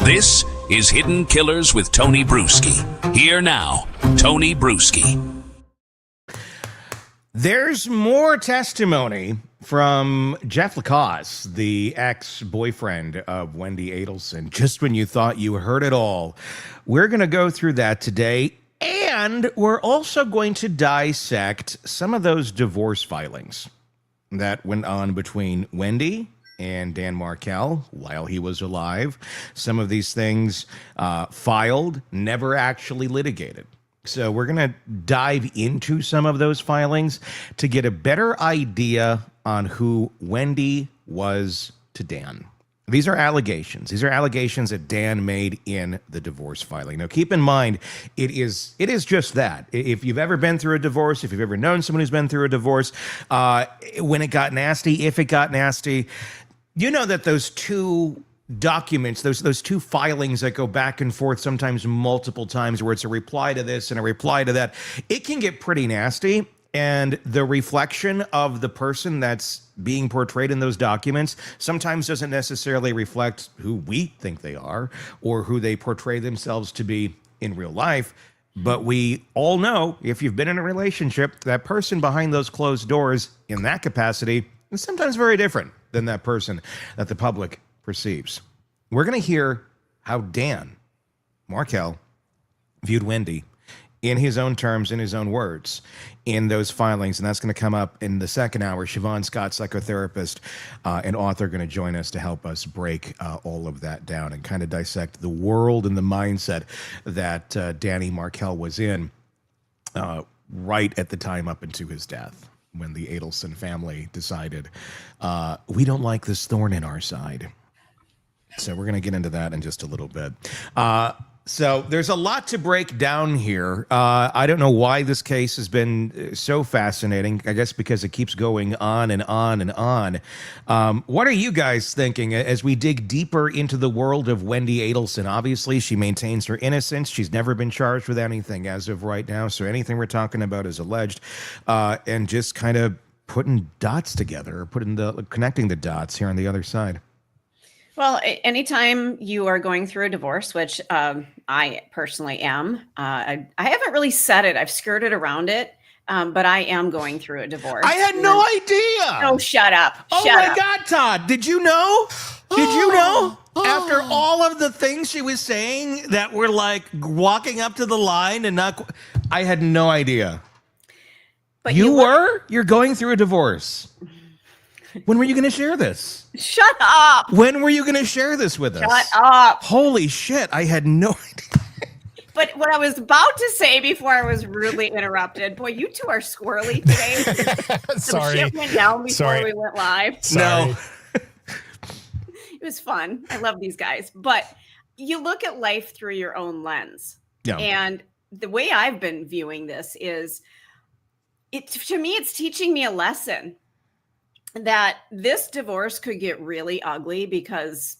This is Hidden Killers with Tony Bruschi. Here now, Tony Bruschi. There's more testimony from Jeff Lacasse, the ex-boyfriend of Wendi Adelson. Just when you thought you heard it all. We're going to go through that today, and we're also going to dissect some of those divorce filings that went on between Wendy and Dan Markel while he was alive. Some of these things filed, never actually litigated. So we're going to dive into some of those filings to get a better idea on who Wendy was to Dan. These are allegations. These are allegations that Dan made in the divorce filing. Now, keep in mind, it is just that. If you've ever been through a divorce, if you've ever known someone who's been through a divorce, when it got nasty, if it got nasty, you know that those two documents, those two filings that go back and forth, sometimes multiple times, where it's a reply to this and a reply to that, it can get pretty nasty. And the reflection of the person that's being portrayed in those documents sometimes doesn't necessarily reflect who we think they are or who they portray themselves to be in real life. But we all know, if you've been in a relationship, that person behind those closed doors in that capacity is sometimes very different than that person that the public perceives. We're going to hear how Dan Markel viewed Wendy in his own terms, in his own words, in those filings. And that's going to come up in the second hour. Shavaun Scott, psychotherapist and author, going to join us to help us break all of that down and kind of dissect the world and the mindset that Danny Markel was in right at the time up into his death, when the Adelson family decided, we don't like this thorn in our side. So we're going to get into that in just a little bit. So there's a lot to break down here. I don't know why this case has been so fascinating. I guess because it keeps going on and on and on. What are you guys thinking as we dig deeper into the world of Wendi Adelson? Obviously, she maintains her innocence. She's never been charged with anything as of right now. So anything we're talking about is alleged. And just kind of putting dots together, or connecting the dots here on the other side. Well, anytime you are going through a divorce, which I personally am, I haven't really said it. I've skirted around it, but I am going through a divorce. I had no idea. Oh, shut up. Oh, my God, Todd. Did you know? Did you know? After all of the things she was saying that were like walking up to the line and not... I had no idea. But You're going through a divorce. When were you going to share this? Shut up. When were you going to share this with us? Shut up. Holy shit. I had no idea. But what I was about to say before I was rudely interrupted, boy, you two are squirrely today. Sorry. Some shit went down before we went live. Sorry. No. It was fun. I love these guys. But you look at life through your own lens. Yeah. And the way I've been viewing this is, to me, it's teaching me a lesson that this divorce could get really ugly because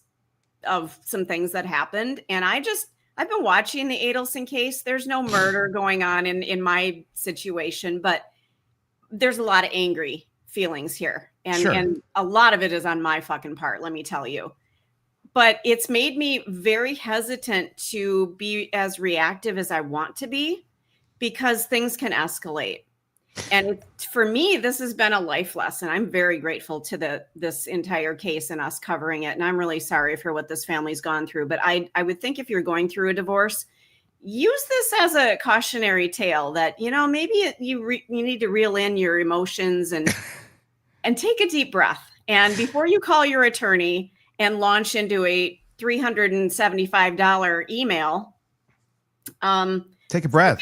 of some things that happened. And I've been watching the Adelson case. There's no murder going on in my situation, but there's a lot of angry feelings here. And a lot of it is on my fucking part, let me tell you. But it's made me very hesitant to be as reactive as I want to be, because things can escalate. And for me, this has been a life lesson. I'm very grateful to this entire case and us covering it. And I'm really sorry for what this family's gone through. But I would think if you're going through a divorce, use this as a cautionary tale that, maybe you need to reel in your emotions and take a deep breath. And before you call your attorney and launch into a $375 email, take a breath.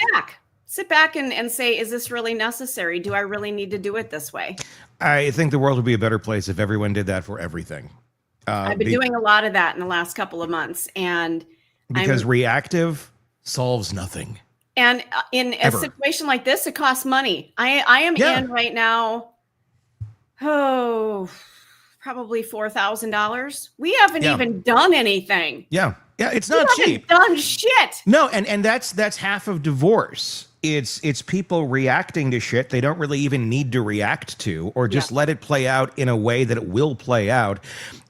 Sit back and say, is this really necessary? Do I really need to do it this way? I think the world would be a better place if everyone did that for everything. I've been doing a lot of that in the last couple of months. And because reactive solves nothing. And in a situation like this, it costs money. I am in right now, probably $4,000. We haven't even done anything. Yeah, it's not cheap. Done shit. No, and that's half of divorce. It's people reacting to shit they don't really even need to react to, or just let it play out in a way that it will play out.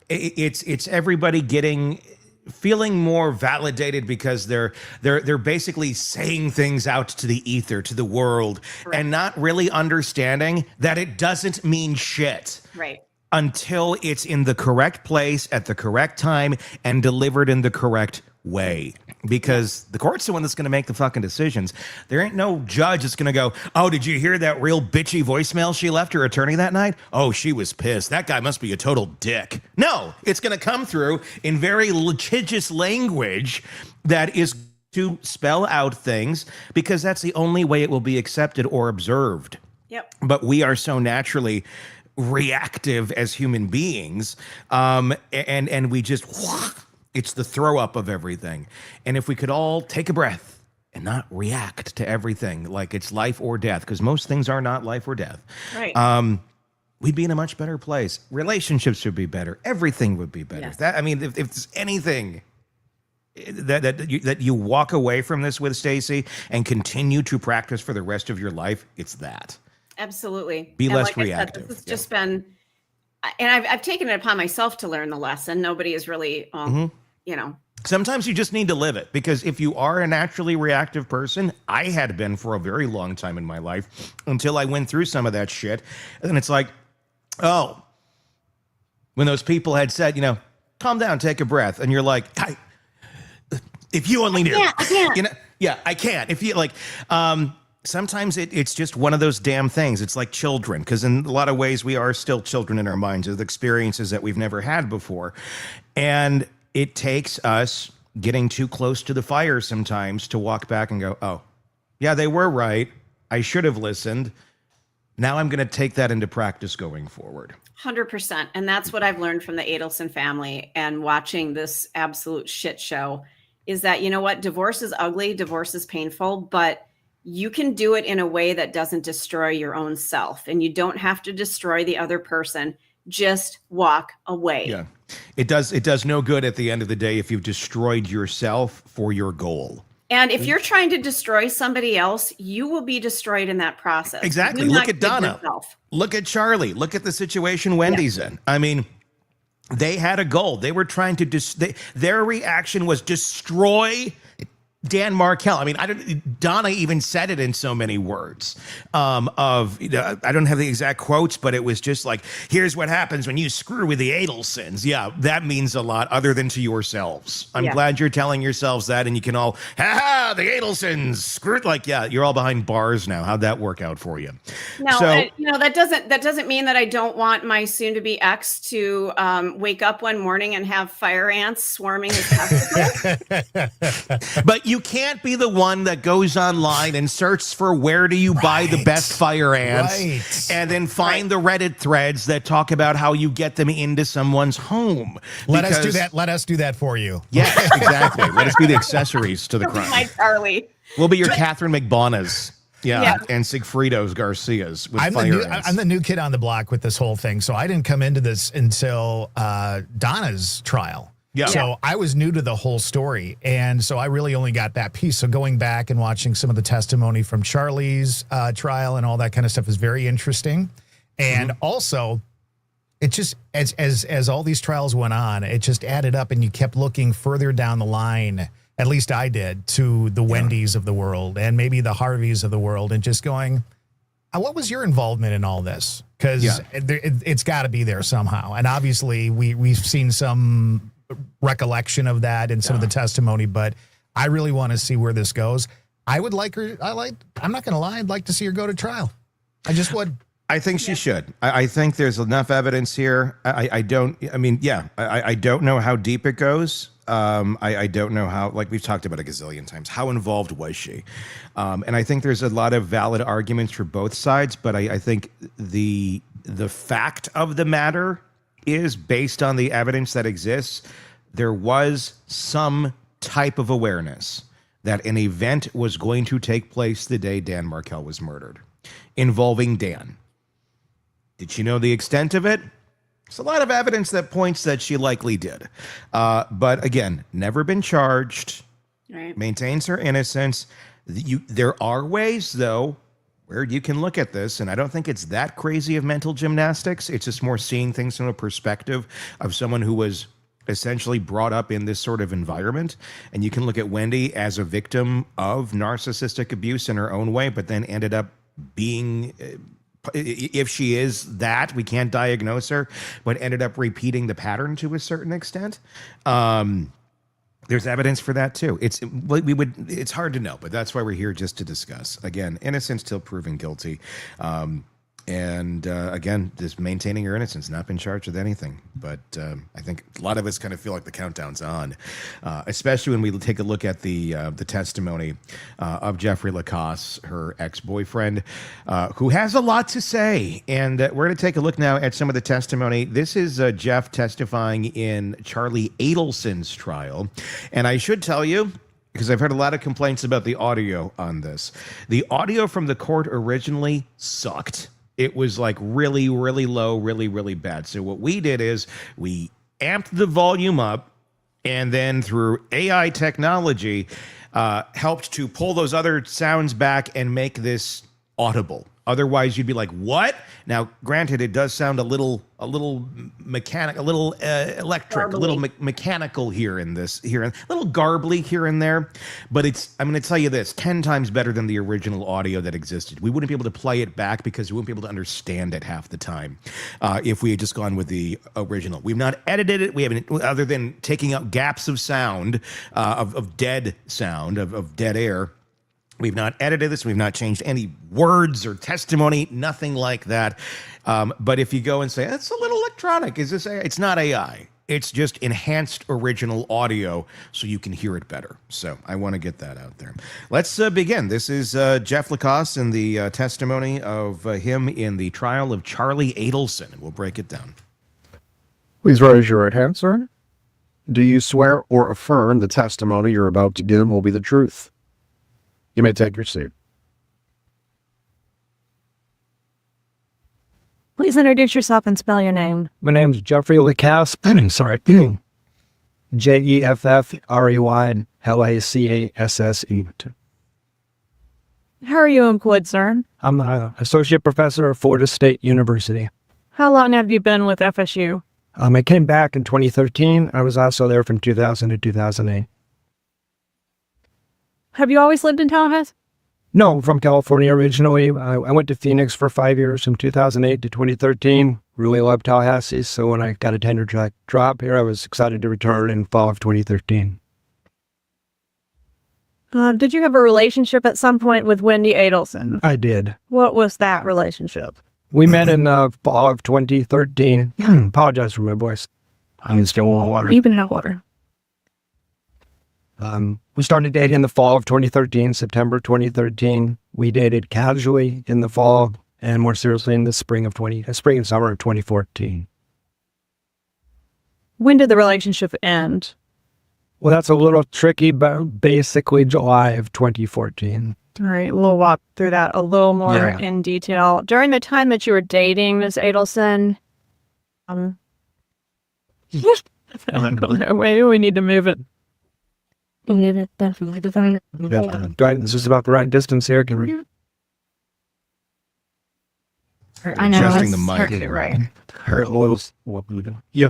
It's everybody getting feeling more validated because they're basically saying things out to the ether, to the world, Correct. and not really understanding that it doesn't mean shit. Right. Until it's in the correct place at the correct time and delivered in the correct way. Because the court's the one that's going to make the fucking decisions. There ain't no judge that's going to go, oh, did you hear that real bitchy voicemail she left her attorney that night? Oh, she was pissed. That guy must be a total dick. No, it's going to come through in very litigious language that is to spell out things, because that's the only way it will be accepted or observed. Yep. But we are so naturally reactive as human beings, and we just, it's the throw up of everything. And if we could all take a breath and not react to everything like it's life or death, because most things are not life or death, right? We'd be in a much better place. Relationships would be better. Everything would be better. Yes. That, I mean, if there's anything that you walk away from this with, Stacey, and continue to practice for the rest of your life, it's that. Absolutely. Be And less like I said, reactive. this has just been, and I've taken it upon myself to learn the lesson. Nobody is really, you know. Sometimes you just need to live it, because if you are a naturally reactive person, I had been for a very long time in my life until I went through some of that shit. And it's like, oh, when those people had said, you know, calm down, take a breath. And you're like, if you only knew, I can't. you know, yeah, I can't. If you like, sometimes it's just one of those damn things. It's like children, because in a lot of ways we are still children in our minds with experiences that we've never had before. And it takes us getting too close to the fire sometimes to walk back and go, oh, yeah, they were right. I should have listened. Now I'm going to take that into practice going forward. 100%. And that's what I've learned from the Adelson family and watching this absolute shit show is that, you know what? Divorce is ugly. Divorce is painful, but you can do it in a way that doesn't destroy your own self, and you don't have to destroy the other person. Just walk away. Yeah. It does no good at the end of the day if you've destroyed yourself for your goal. And if you're trying to destroy somebody else, you will be destroyed in that process. Exactly. Do Look not at kid Donna. yourself. Look at Charlie. Look at the situation Wendy's in. I mean, they had a goal. They were trying to their reaction was destroy Dan Markel. I mean, Donna even said it in so many words. I don't have the exact quotes, but it was just like, here's what happens when you screw with the Adelsons. Yeah, that means a lot other than to yourselves. I'm glad you're telling yourselves that, and you can all, the Adelsons screwed. Like, yeah, you're all behind bars now. How'd that work out for you? No, so, you know, that doesn't mean that I don't want my soon-to-be ex to wake up one morning and have fire ants swarming his testicles. But you can't be the one that goes online and searches for where do you buy the best fire ants, and then find the Reddit threads that talk about how you get them into someone's home. Let us do that. Let us do that for you. Yes, exactly. Let us be the accessories to the crime. My Charlie. We'll be your Catherine McBonas. Yeah, and Sigfrido's Garcias with fire ants. I'm the new kid on the block with this whole thing, so I didn't come into this until Donna's trial. Yeah. So I was new to the whole story, and so I really only got that piece. So going back and watching some of the testimony from Charlie's trial and all that kind of stuff is very interesting. And also, it just as all these trials went on, it just added up, and you kept looking further down the line. At least I did, to the Wendys of the world and maybe the Harveys of the world, and just going, what was your involvement in all this? Because it's got to be there somehow. And obviously, we've seen some recollection of that in some of the testimony, but I really want to see where this goes. I would like her. I'm not going to lie. I'd like to see her go to trial. I just would. I think she should. I think there's enough evidence here. I don't know how deep it goes. I don't know how, like we've talked about a gazillion times, how involved was she? And I think there's a lot of valid arguments for both sides, but I think the fact of the matter is, based on the evidence that exists, there was some type of awareness that an event was going to take place the day Dan Markel was murdered, involving Dan. Did she know the extent of it? There's a lot of evidence that points that she likely did. But again, never been charged, maintains her innocence. There are ways, though, where you can look at this, and I don't think it's that crazy of mental gymnastics. It's just more seeing things from a perspective of someone who was essentially brought up in this sort of environment. And you can look at Wendy as a victim of narcissistic abuse in her own way, but then ended up being, if she is that, we can't diagnose her, but ended up repeating the pattern to a certain extent. There's evidence for that too. It's hard to know, but that's why we're here, just to discuss. Again, innocence till proven guilty. Again, just maintaining your innocence, not been charged with anything. But I think a lot of us kind of feel like the countdown's on, especially when we take a look at the testimony of Jeffrey Lacasse, her ex-boyfriend, who has a lot to say. And we're going to take a look now at some of the testimony. This is Jeff testifying in Charlie Adelson's trial. And I should tell you, because I've heard a lot of complaints about the audio on this, the audio from the court originally sucked. It was like really, really low, really, really bad. So what we did is we amped the volume up, and then through AI technology, helped to pull those other sounds back and make this audible. Otherwise, you'd be like, what? Now, granted, it does sound a little mechanic, a little electric, a little mechanical here and a little garbly here and there. But I'm going to tell you this, 10 times better than the original audio that existed. We wouldn't be able to play it back because we wouldn't be able to understand it half the time if we had just gone with the original. We've not edited it. We haven't, other than taking out gaps of sound, of dead sound, of dead air. We've not edited this. We've not changed any words or testimony, nothing like that. But if you go and say, it's a little electronic, is this AI? It's not AI. It's just enhanced original audio so you can hear it better. So I want to get that out there. Let's begin. This is Jeff Lacasse and the testimony of him in the trial of Charlie Adelson. And we'll break it down. Please raise your right hand, sir. Do you swear or affirm the testimony you're about to give will be the truth? You may take your seat. Please introduce yourself and spell your name. My name is Jeffrey Lacasse. I'm sorry. Jeffrey Lacasse. How are you employed, sir? I'm an associate professor at Florida State University. How long have you been with FSU? I came back in 2013. I was also there from 2000 to 2008. Have you always lived in Tallahassee? No, I'm from California originally. I went to Phoenix for 5 years from 2008 to 2013. Really loved Tallahassee, so when I got a tenure track job here, I was excited to return in fall of 2013. Did you have a relationship at some point with Wendi Adelson? I did. What was that relationship? We met in fall of 2013. Apologize for my voice. I'm still in water. You've been in water. We started dating in the fall of 2013, September 2013. We dated casually in the fall and more seriously in the spring and summer of 2014. When did the relationship end? Well, that's a little tricky, but basically July of 2014. All right, we'll walk through that a little more in detail. During the time that you were dating Ms. Adelson, maybe we need to move it. This is about the right distance here. Can we? I know. Adjusting the mic. Right. Yeah.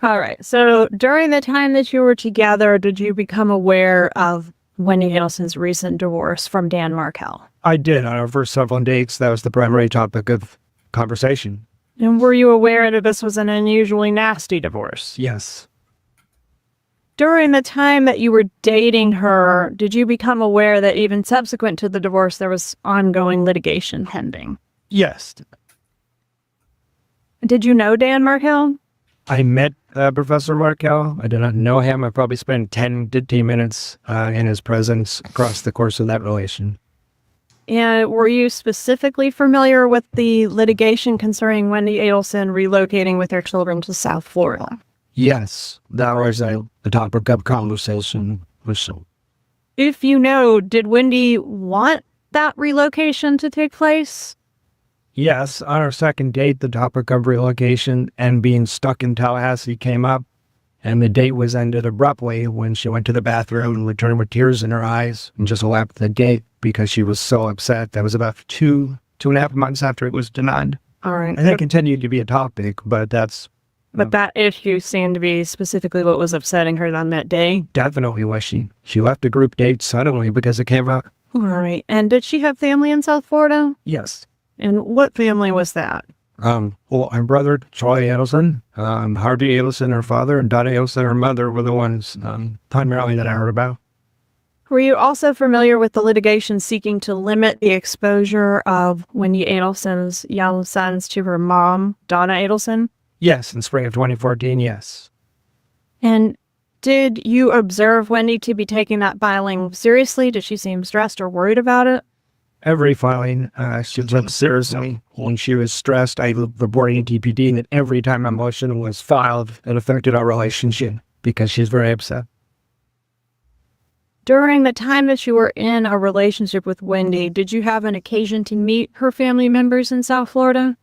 All right. So during the time that you were together, did you become aware of Wendi Adelson's recent divorce from Dan Markel? I did. On our first several dates, that was the primary topic of conversation. And were you aware that this was an unusually nasty divorce? Yes. During the time that you were dating her, did you become aware that even subsequent to the divorce, there was ongoing litigation pending? Yes. Did you know Dan Markel? I met Professor Markel. I did not know him. I probably spent 10 to 15 minutes in his presence across the course of that relation. And were you specifically familiar with the litigation concerning Wendi Adelson relocating with her children to South Florida? Yes, that was the topic of conversation. If you know, did Wendy want that relocation to take place? Yes, on our second date, the topic of relocation and being stuck in Tallahassee came up, and the date was ended abruptly when she went to the bathroom and returned with tears in her eyes and just left the date because she was so upset. That was about two and a half months after it was denied. All right. And it continued to be a topic, but that's But that issue seemed to be specifically what was upsetting her on that day. Definitely was she. She left the group date suddenly because it came out. All right. And did she have family in South Florida? Yes. And what family was that? Well, her brother, Charlie Adelson, Harvey Adelson, her father, and Donna Adelson, her mother, were the ones primarily that I heard about. Were you also familiar with the litigation seeking to limit the exposure of Wendi Adelson's young sons to her mom, Donna Adelson? Yes, in spring of 2014, yes. And did you observe Wendi to be taking that filing seriously? Did she seem stressed or worried about it? Every filing, she took seriously. When she was stressed, I reported to DPD that every time a motion was filed, it affected our relationship because she's very upset. During the time that you were in a relationship with Wendi, did you have an occasion to meet her family members in South Florida?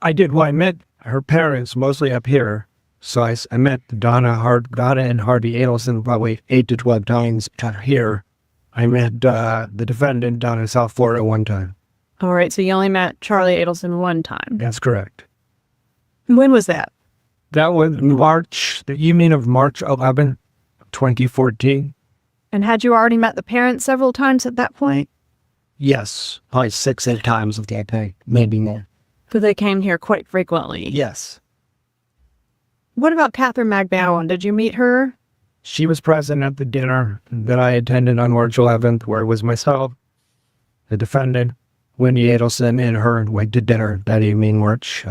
I did. Well, I met her parents mostly up here. So I met Donna and Harvey Adelson probably 8 to 12 times here. I met the defendant down in South Florida one time. All right, so you only met Charlie Adelson one time. That's correct. When was that? That was the evening of March 11, 2014. And had you already met the parents several times at that point? Yes, probably 6 8 times of that day, maybe more. So they came here quite frequently. Yes. What about Catherine McBowen? Did you meet her? She was present at the dinner that I attended on March 11th, where it was myself, the defendant, Wendi Adelson, and her went to dinner that evening, March.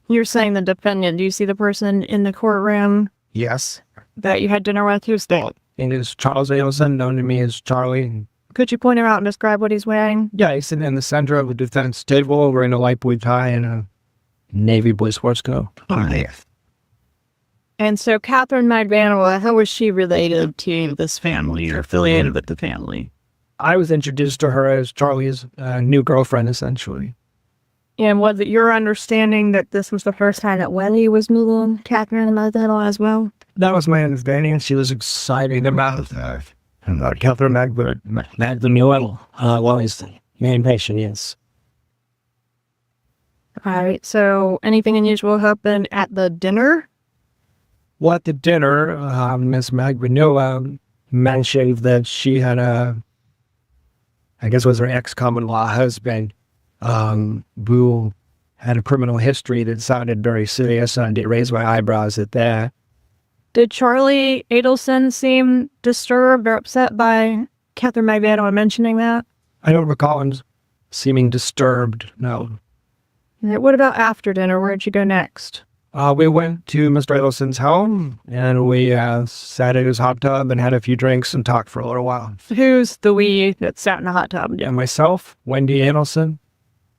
You're saying the defendant. Do you see the person in the courtroom Yes. that you had dinner with? Who's that? It is Charles Adelson, known to me as Charlie. Could you point him out and describe what he's wearing? Yeah, he's sitting in the center of the defense table, wearing a light blue tie and a navy blue sports coat. And so Catherine McBowen, how was she related to this family or affiliated with the family? I was introduced to her as Charlie's new girlfriend, essentially. And was it your understanding that this was the first time that Wendy was meeting Catherine McBowen as well? That was my understanding. She was excited about Catherine McBowen. Well, he's the main patient, yes. All right. So anything unusual happened at the dinner? Well, at the dinner, Miss McBowen mentioned that she had I guess it was her ex-common law husband, who had a criminal history that sounded very serious, and I did raise my eyebrows at that. Did Charlie Adelson seem disturbed or upset by Catherine McBowen mentioning that? I don't recall him seeming disturbed, no. What about after dinner? Where'd you go next? We went to Mr. Adelson's home, and we sat in his hot tub and had a few drinks and talked for a little while. Who's the we that sat in the hot tub? Yeah, myself, Wendi Adelson,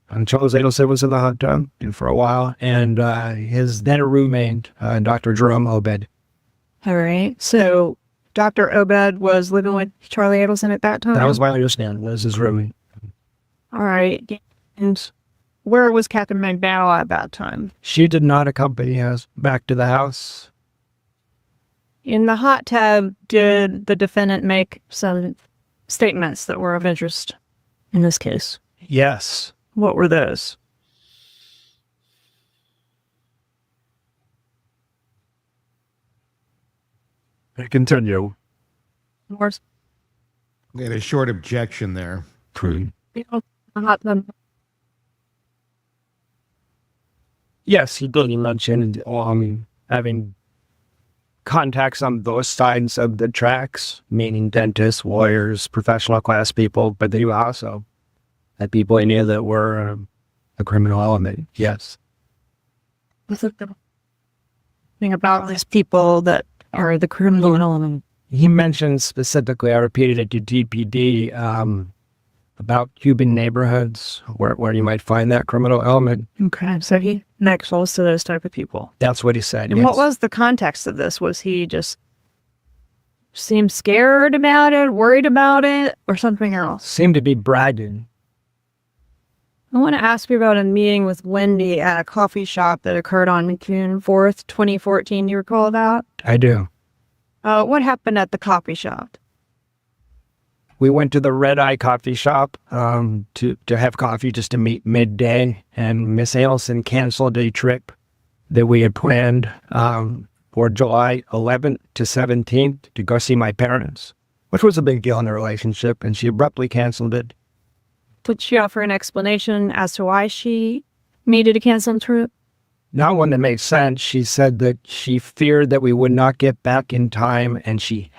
and Charles Adelson was in the hot tub for a while, and his then roommate, Dr. Jerome Obed. All right. So Dr. Obed was living with Charlie Adelson at that time? That was my understanding, was his roommate. All right. And where was Catherine McBowen at that time? She did not accompany us back to the house. In the hot tub, did the defendant make some statements that were of interest in this case? Yes. What were those? Continue. More We had a short objection there. the hot tub. Yes, he did mention having contacts on both sides of the tracks, meaning dentists, lawyers, professional class people, but they also had people he knew that were a criminal element. Yes. What's the thing about these people that are the criminal element? He mentioned specifically, I repeated it to DPD, about Cuban neighborhoods where you might find that criminal element. Okay, so he nexus to those type of people. That's what he said. And yes. what was the context of this? Was he just seemed scared about it, worried about it, or something else? Seemed to be bragging. I want to ask you about a meeting with Wendy at a coffee shop that occurred on June 4th, 2014. You recall that? I do. What happened at the coffee shop? We went to the Red Eye coffee shop to have coffee just to meet midday, and Miss Adelson canceled a trip that we had planned for July 11th to 17th to go see my parents, which was a big deal in the relationship, and she abruptly canceled it. Did she offer an explanation as to why she needed to cancel the trip? Not one that made sense. She said that she feared that we would not get back in time, and she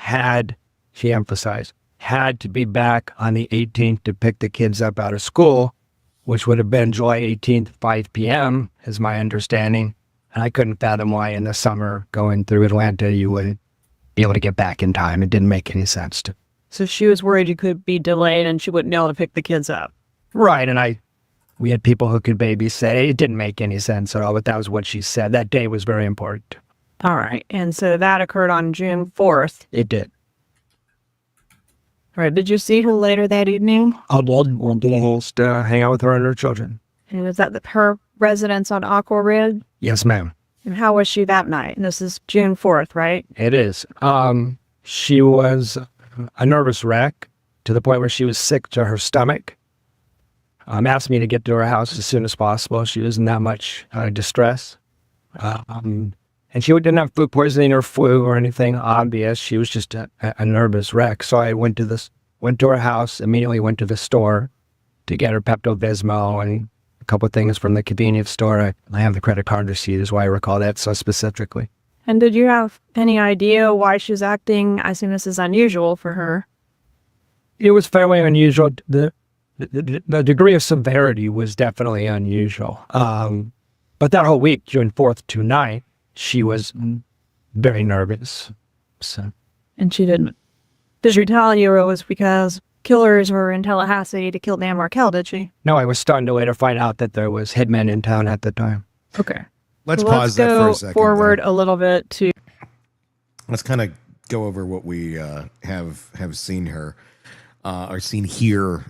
emphasized, had to be back on the 18th to pick the kids up out of school, which would have been July 18th, 5 p.m., is my understanding. And I couldn't fathom why in the summer going through Atlanta you would be able to get back in time. It didn't make any sense to. So she was worried you could be delayed and she wouldn't be able to pick the kids up. Right, and we had people who could babysit. It didn't make any sense at all, but that was what she said. That day was very important. All right. And so that occurred on June 4th. It did. All right. Did you see her later that evening? I went to the host, hang out with her and her children. And was that her residence on Aqua Ridge? Yes, ma'am. And how was she that night? And this is June 4th, right? It is. She was a nervous wreck to the point where she was sick to her stomach. Asked me to get to her house as soon as possible. She was in that much distress. And she didn't have food poisoning or flu or anything obvious. She was just a nervous wreck. So I went to her house, immediately went to the store to get her Pepto-Bismol and a couple of things from the convenience store. I have the credit card receipt is why I recall that so specifically. And did you have any idea why she was acting? I assume this is unusual for her. It was fairly unusual. The degree of severity was definitely unusual. But that whole week, June 4th to 9th, she was very nervous. So. And she didn't. Did she tell you it was because killers were in Tallahassee to kill Dan Markel, did she? No, I was starting to later find out that there was hitmen in town at the time. Okay. Let's pause that for a second. Forward a little bit to. Let's kind of go over what we have seen her or seen here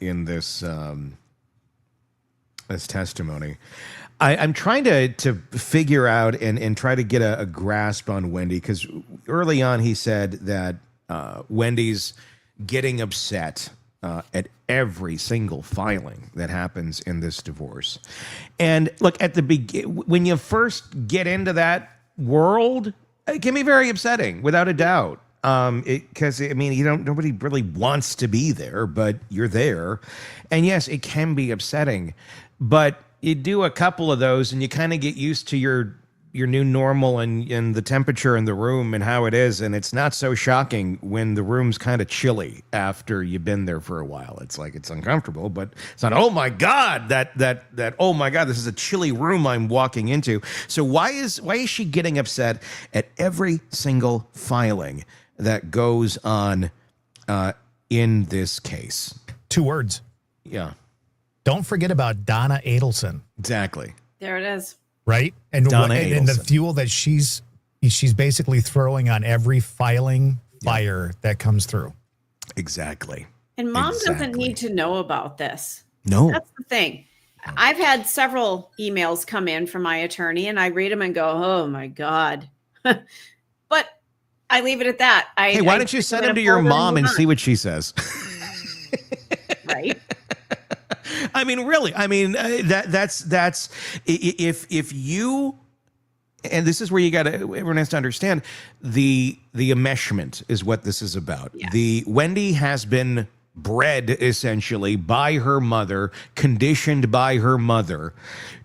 in this this testimony. I'm trying to figure out and try to get a grasp on Wendy, because early on he said that Wendy's getting upset at every single filing that happens in this divorce. And look, at the when you first get into that world, it can be very upsetting, without a doubt. Because I mean, nobody really wants to be there, but you're there, and yes, it can be upsetting. But you do a couple of those, and you kind of get used to your new normal and the temperature in the room and how it is, and it's not so shocking when the room's kind of chilly after you've been there for a while. It's like it's uncomfortable, but it's not, oh my God, that oh my God, this is a chilly room I'm walking into. So why is she getting upset at every single filing that goes on in this case? 2 words. Yeah. Don't forget about Donna Adelson. Exactly. There it is. Right? And Donna and the Adelson. fuel that she's basically throwing on every filing fire that comes through. Exactly. And mom doesn't Exactly. need to know about this. No. That's the thing. I've had several emails come in from my attorney, and I read them and go, oh my God. But I leave it at that. Hey, why don't you send them to your mom and see what she says? Right. I mean, really. I mean, that's if you, and this is where everyone has to understand the enmeshment is what this is about. Yeah. Wendy has been bred essentially by her mother, conditioned by her mother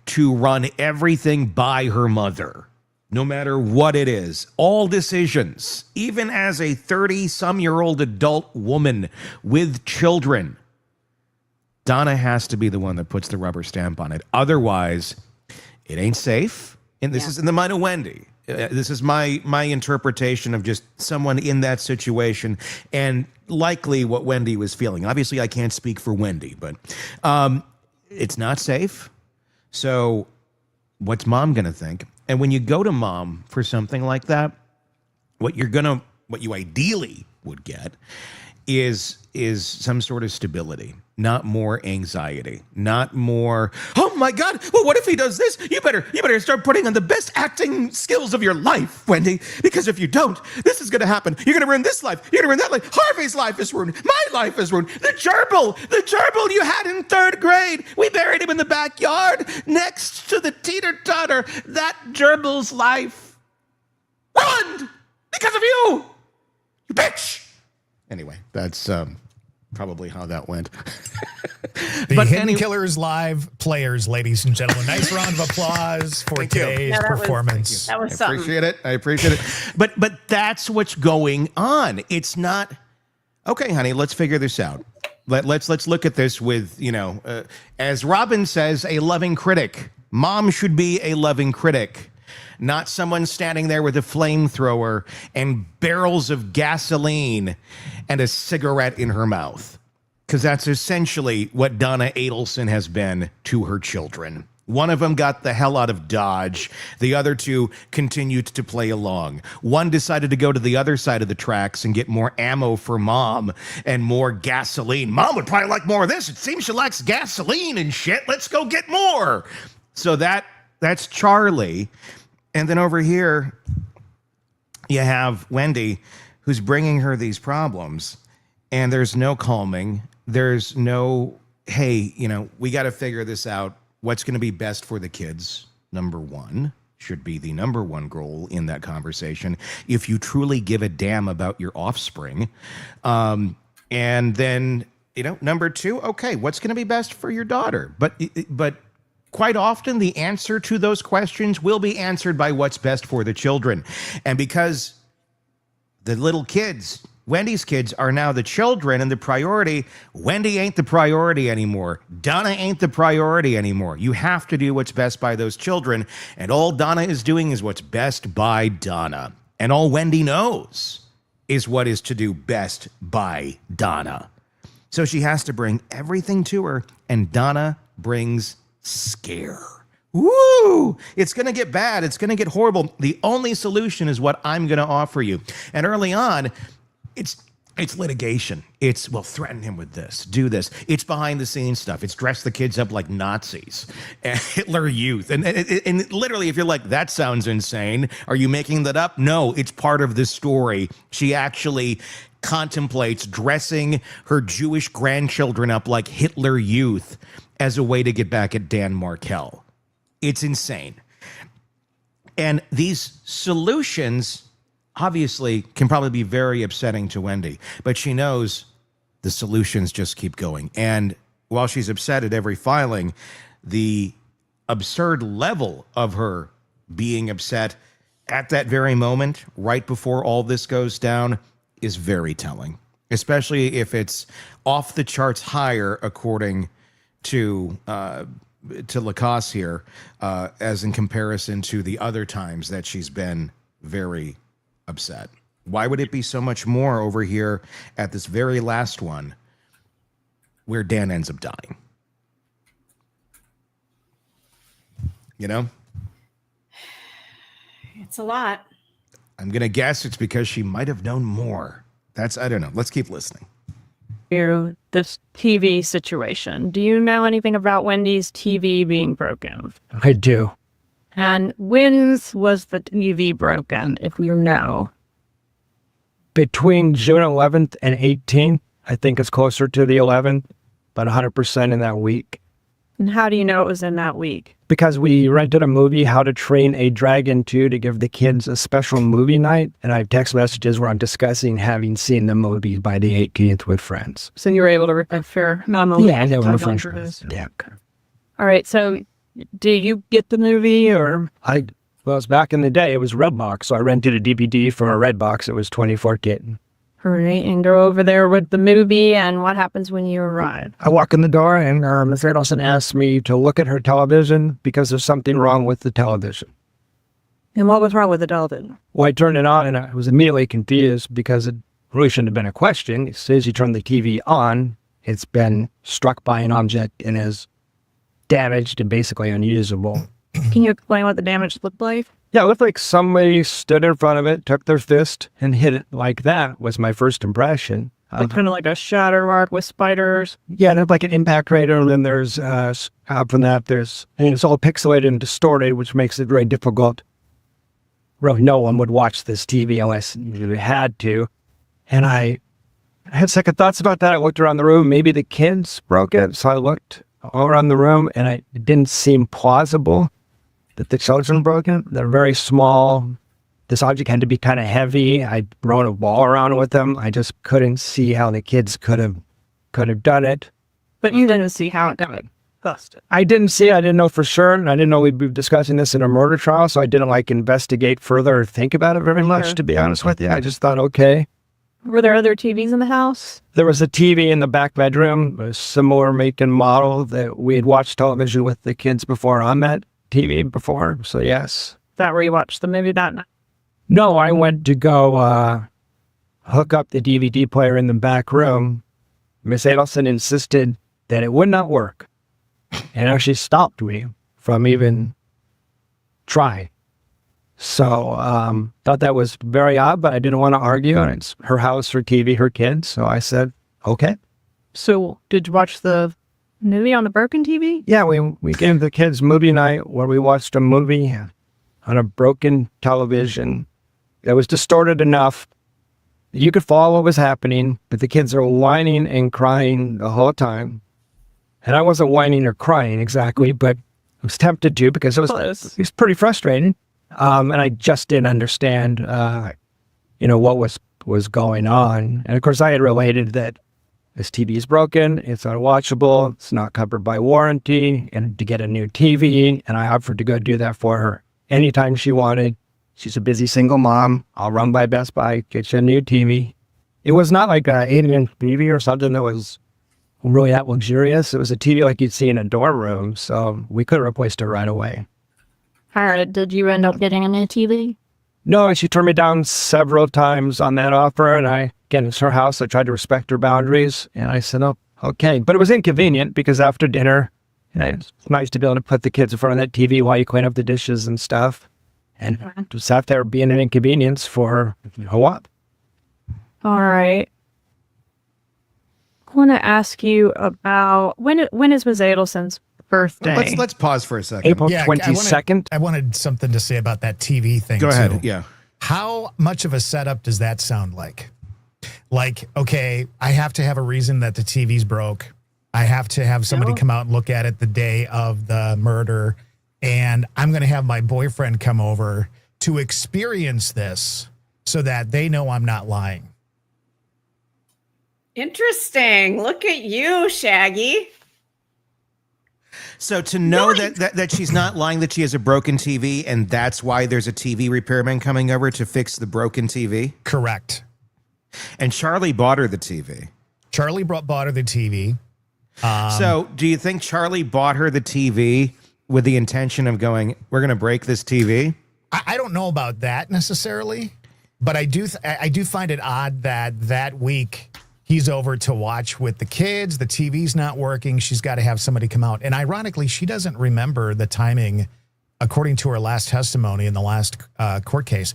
to run everything by her mother. No matter what it is, all decisions, even as a 30-some-year-old adult woman with children, Donna has to be the one that puts the rubber stamp on it. Otherwise, it ain't safe. And this is in the mind of Wendy. This is my interpretation of just someone in that situation, and likely what Wendy was feeling. Obviously, I can't speak for Wendy, but it's not safe. So what's mom going to think? And when you go to mom for something like that, what you ideally would get is some sort of stability. not more anxiety, not more, oh my God, well, what if he does this? You better start putting on the best acting skills of your life, Wendy, because if you don't, this is going to happen. You're going to ruin this life. You're going to ruin that life. Harvey's life is ruined. My life is ruined. The gerbil you had in 3rd grade. We buried him in the backyard next to the teeter-totter. That gerbil's life ruined because of you, you bitch. Anyway, that's probably how that went. The Hidden Killers live players, ladies and gentlemen. Nice round of applause for today's performance. That was I something. appreciate it. But that's what's going on. It's not, okay, honey, let's figure this out. Let's look at this with, as Robin says, a loving critic. Mom should be a loving critic, not someone standing there with a flamethrower and barrels of gasoline and a cigarette in her mouth. Because that's essentially what Donna Adelson has been to her children. One of them got the hell out of Dodge. The other two continued to play along. One decided to go to the other side of the tracks and get more ammo for Mom and more gasoline. Mom would probably like more of this. It seems she likes gasoline and shit. Let's go get more. So that's Charlie. And then over here, you have Wendy, who's bringing her these problems. And there's no calming. There's no, hey, we got to figure this out. What's going to be best for the kids, number one, should be the number one goal in that conversation. If you truly give a damn about your offspring. And then, number two, okay, what's going to be best for your daughter? But quite often the answer to those questions will be answered by what's best for the children. And because the little kids, Wendy's kids, are now the children and the priority, Wendy ain't the priority anymore. Donna ain't the priority anymore. You have to do what's best by those children. And all Donna is doing is what's best by Donna. And all Wendy knows is what is to do best by Donna. So she has to bring everything to her, and Donna brings scare. Woo! It's going to get bad. It's going to get horrible. The only solution is what I'm going to offer you. And early on, it's litigation. It's, well, threaten him with this, do this. It's behind the scenes stuff. It's dress the kids up like Nazis and Hitler Youth. And literally, if you're like, that sounds insane, are you making that up? No, it's part of the story. She actually contemplates dressing her Jewish grandchildren up like Hitler Youth as a way to get back at Dan Markel. It's insane. And these solutions obviously can probably be very upsetting to Wendy, but she knows the solutions just keep going. And while she's upset at every filing, the absurd level of her being upset at that very moment, right before all this goes down, is very telling, especially if it's off the charts higher, according to Lacasse here, as in comparison to the other times that she's been very upset. Why would it be so much more over here at this very last one where Dan ends up dying? It's a lot. I'm going to guess it's because she might have known more. I don't know. Let's keep listening. This TV situation. Do you know anything about Wendy's TV being broken? I do. And when was the TV broken, if you know? Between June 11th and 18th, I think it's closer to the 11th, but 100% in that week. And how do you know it was in that week? Because we rented a movie, How to Train a Dragon 2, to give the kids a special movie night. And I have text messages where I'm discussing having seen the movie by the 18th with friends. So you were able to refer? Yeah, they were friends. Yeah. All right, so did you get the movie, or? Well, it was back in the day. It was Redbox, so I rented a DVD from a Redbox. It was $24. All right, and go over there with the movie, and what happens when you arrive? I walk in the door, and Ms. Adelson asks me to look at her television because there's something wrong with the television. And what was wrong with the television? Well, I turned it on, and I was immediately confused because it really shouldn't have been a question. It says you turn the TV on, it's been struck by an object and is damaged and basically unusable. Can you explain what the damage looked like? Yeah, it looked like somebody stood in front of it, took their fist, and hit it like that, was my first impression. Like kind of like a shatter mark with spiders. Yeah, there's like an impact crater, and then there's from that and it's all pixelated and distorted, which makes it very difficult. Really, no one would watch this TV unless you had to. And I had second thoughts about that. I looked around the room. Maybe the kids broke it, so I looked all around the room, and it didn't seem plausible that the children broke it. They're very small. This object had to be kind of heavy. I rode a ball around with them. I just couldn't see how the kids could have done it. But you didn't see how it done it. I didn't see it. I didn't know for sure. And I didn't know we'd be discussing this in a murder trial. So I didn't investigate further or think about it very much, to be honest with you. I just thought, okay. Were there other TVs in the house? There was a TV in the back bedroom, a similar make and model that we had watched television with the kids before on that TV before. So yes. That where you watched the movie that night? No, I went to go hook up the DVD player in the back room. Miss Adelson insisted that it would not work, and actually stopped me from even trying. So thought that was very odd, but I didn't want to argue, and it's her house, her TV, her kids. So I said, okay. So did you watch the movie on the broken TV? Yeah, we gave the kids movie night where we watched a movie on a broken television. It was distorted enough that you could follow what was happening, but the kids are whining and crying the whole time. And I wasn't whining or crying exactly, but I was tempted to because it was pretty frustrating. And I just didn't understand, what was going on. And of course, I had related that this TV is broken, it's unwatchable, it's not covered by warranty, and to get a new TV. And I offered to go do that for her anytime she wanted. She's a busy single mom. I'll run by Best Buy, get you a new TV. It was not like an 8-inch TV or something that was really that luxurious. It was a TV like you'd see in a dorm room, so we could have replaced it right away. All right, did you end up getting a new TV? No, and she turned me down several times on that offer, and again, it's her house. I tried to respect her boundaries, and I said, oh, okay. But it was inconvenient because after dinner, it's nice to be able to put the kids in front of that TV while you clean up the dishes and stuff. And just sat there being an inconvenience for what? All right. I want to ask you about when is Ms. Adelson's birthday? Let's pause for a second. April 22nd. I wanted something to say about that TV thing. Go ahead. Too. Yeah. How much of a setup does that sound like? Like, okay, I have to have a reason that the TV's broke. I have to have somebody come out and look at it the day of the murder. And I'm going to have my boyfriend come over to experience this so that they know I'm not lying. Interesting. Look at you, Shaggy. So to know that she's not lying, that she has a broken TV, and that's why there's a TV repairman coming over to fix the broken TV? Correct. And Charlie bought her the TV. Charlie bought her the TV. So do you think Charlie bought her the TV with the intention of going, we're going to break this TV? I don't know about that necessarily, but I do find it odd that week he's over to watch with the kids. The TV's not working. She's got to have somebody come out. And ironically, she doesn't remember the timing, according to her last testimony in the last court case.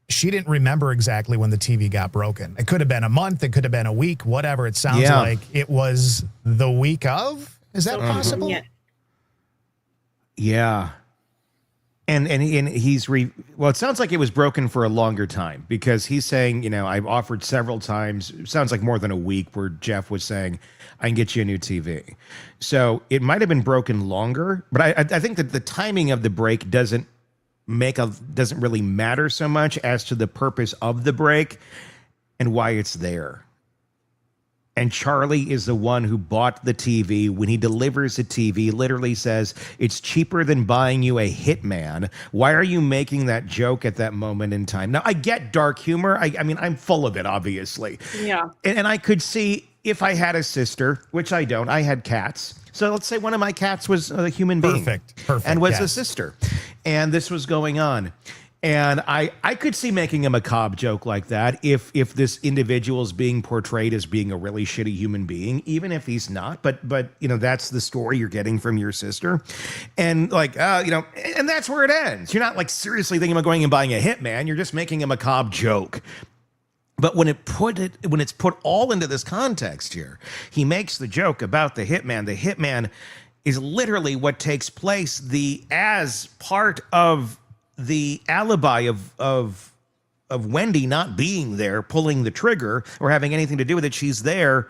She didn't remember exactly when the TV got broken. It could have been a month. It could have been a week, whatever. It sounds like it was the week of. Is that possible? Yeah. Yeah. And he's well, it sounds like it was broken for a longer time because he's saying, I've offered several times. It sounds like more than a week where Jeff was saying, I can get you a new TV. So it might have been broken longer, but I think that the timing of the break doesn't really matter so much as to the purpose of the break and why it's there. And Charlie is the one who bought the TV. When he delivers the TV, literally says, it's cheaper than buying you a hitman. Why are you making that joke at that moment in time? Now, I get dark humor. I mean, I'm full of it, obviously. Yeah. And I could see if I had a sister, which I don't, I had cats. So let's say one of my cats was a human being. Perfect. And was a sister. And this was going on. And I could see making a macabre joke like that if this individual is being portrayed as being a really shitty human being, even if he's not. But that's the story you're getting from your sister. And and that's where it ends. You're not like seriously thinking about going and buying a hitman. You're just making a macabre joke. But when it's put all into this context here, he makes the joke about the hitman. The hitman is literally what takes place as part of the alibi of Wendy not being there, pulling the trigger or having anything to do with it. She's there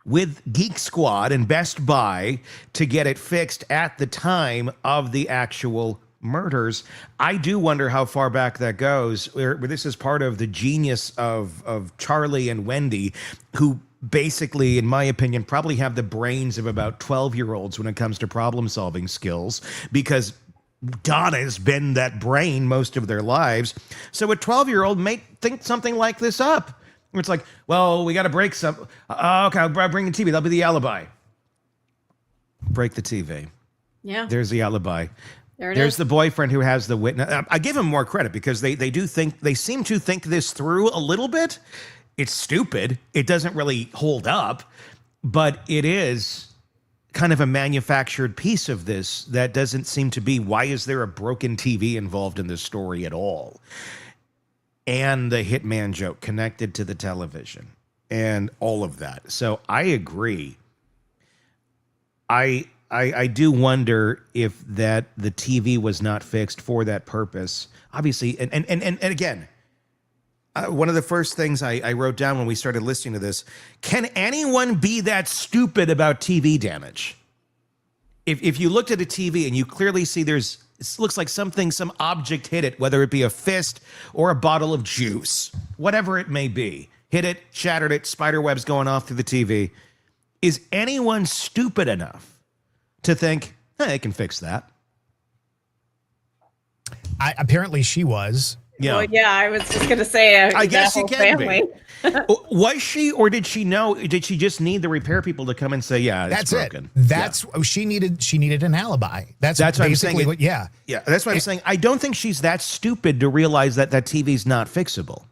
with Geek Squad and Best Buy to get it fixed at the time of the actual murders. I do wonder how far back that goes, where this is part of the genius of Charlie and Wendy, who basically, in my opinion, probably have the brains of about 12-year-olds when it comes to problem-solving skills, because Donna's been that brain most of their lives. So a 12-year-old may think something like this up. It's like, well, we got to break some. Okay, I'll bring the TV. That'll be the alibi. Break the TV. Yeah. There's the alibi. There's the boyfriend who has the witness. I give him more credit because they seem to think this through a little bit. It's stupid. It doesn't really hold up, but it is kind of a manufactured piece of this that doesn't seem to be. Why is there a broken TV involved in this story at all? And the hitman joke connected to the television and all of that. So I agree. I do wonder if that the TV was not fixed for that purpose. Obviously, and again, one of the first things I wrote down when we started listening to this, can anyone be that stupid about TV damage? If you looked at a TV and you clearly see it looks like some object hit it, whether it be a fist or a bottle of juice, whatever it may be, hit it, shattered it, spider webs going off through the TV. Is anyone stupid enough to think, they can fix that? Apparently she was. Yeah. Well, yeah, I was just going to say, I guess you can family. be. Was she, or did she know? Did she just need the repair people to come and say, "Yeah, it's broken"? That's she needed an alibi. That's basically what. Yeah. That's what I'm saying. I don't think she's that stupid to realize that TV's not fixable.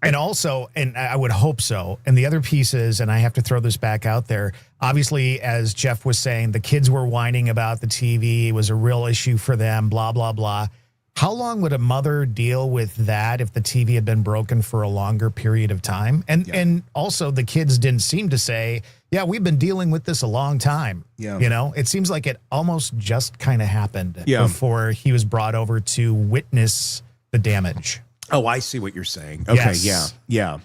And also, and I would hope so. And the other piece is, and I have to throw this back out there, obviously, as Jeff was saying, the kids were whining about the TV. It was a real issue for them, blah, blah, blah. How long would a mother deal with that if the TV had been broken for a longer period of time? And also, the kids didn't seem to say, yeah, we've been dealing with this a long time. Yeah. You know, it seems like it almost just kind of happened before he was brought over to witness the damage. Oh, I see what you're saying. Okay, yes. Yeah.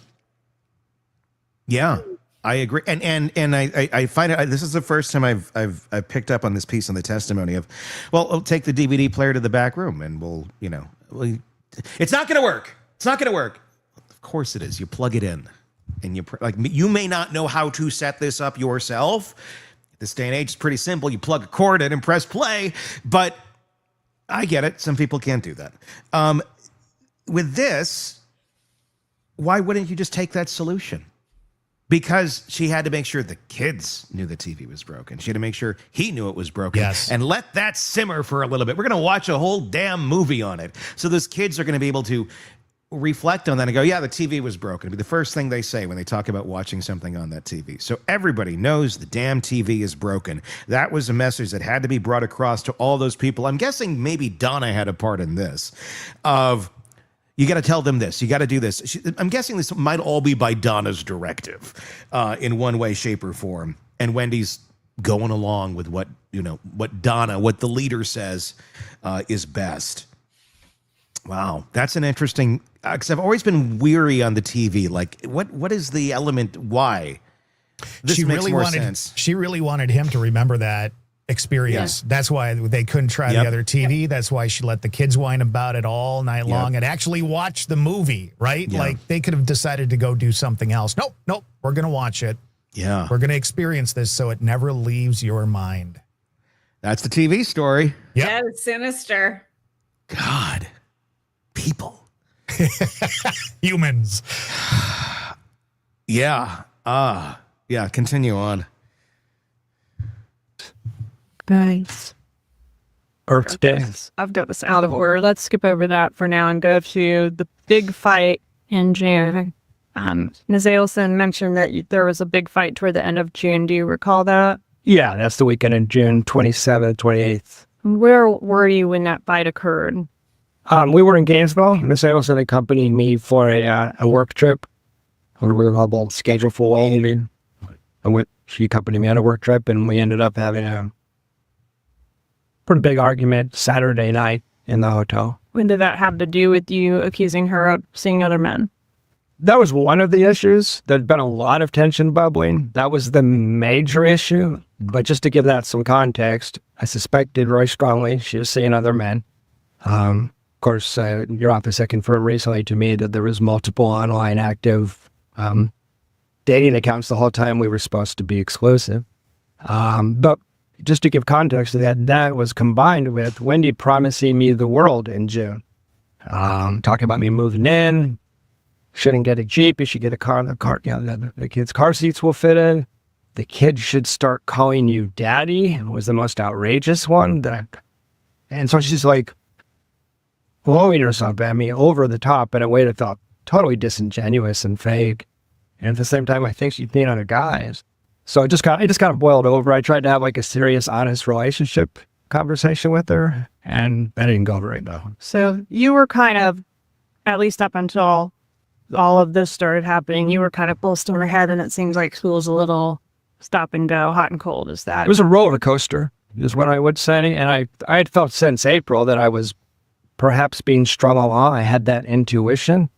I agree, and I find it. This is the first time I've picked up on this piece on the testimony of, well, I'll take the DVD player to the back room and it's not going to work. It's not going to work. Of course it is. You plug it in, and you may not know how to set this up yourself. This day and age is pretty simple. You plug a cord in and press play, but I get it. Some people can't do that. With this, why wouldn't you just take that solution? Because she had to make sure the kids knew the TV was broken. She had to make sure he knew it was broken. Yes. And let that simmer for a little bit. We're going to watch a whole damn movie on it. So those kids are going to be able to reflect on that and go, yeah, the TV was broken. It'll be the first thing they say when they talk about watching something on that TV. So everybody knows the damn TV is broken. That was a message that had to be brought across to all those people. I'm guessing maybe Donna had a part in this of, you got to tell them this. You got to do this. I'm guessing this might all be by Donna's directive in one way, shape, or form. And Wendy's going along with what the leader says is best. Wow. That's an interesting, because I've always been weary on the TV. Like, what is the element? Why? This makes more sense. She really wanted him to remember that experience. Yeah. That's why they couldn't try the other TV. That's why she let the kids whine about it all night long and actually watch the movie, right? Yeah. Like they could have decided to go do something else. Nope, we're going to watch it. Yeah. We're going to experience this so it never leaves your mind. That's the TV story. Yep. Yeah, it's sinister. God. People. Humans. Yeah. Yeah, continue on. Guys. Earth Day. I've got this out of order. Let's skip over that for now and go to the big fight in June. Ms. Adelson mentioned that there was a big fight toward the end of June. Do you recall that? Yeah, that's the weekend in June 27th, 28th. Where were you when that fight occurred? We were in Gainesville. Miss Adelson accompanied me for a work trip. We were all scheduled for a meeting. She accompanied me on a work trip, and we ended up having a pretty big argument Saturday night in the hotel. When did that have to do with you accusing her of seeing other men? That was one of the issues. There'd been a lot of tension bubbling. That was the major issue. But just to give that some context, I suspected very strongly she was seeing other men. Of course, your office had confirmed recently to me that there was multiple online active dating accounts the whole time we were supposed to be exclusive. But just to give context to that, that was combined with Wendy promising me the world in June. Talking about me moving in, shouldn't get a Jeep, you should get a car, the kids' car seats will fit in. The kids should start calling you daddy. It was the most outrageous one. And so she's like blowing herself at me over the top in a way that felt totally disingenuous and fake. And at the same time, I think she's being other guys. So it just kind of boiled over. I tried to have like a serious, honest relationship conversation with her, and that didn't go very well. So you were kind of, at least up until all of this started happening, you were kind of full steam ahead, and it seems like school's a little stop and go, hot and cold. Is that? It was a roller coaster, is what I would say. And I had felt since April that I was perhaps being strung along. I had that intuition.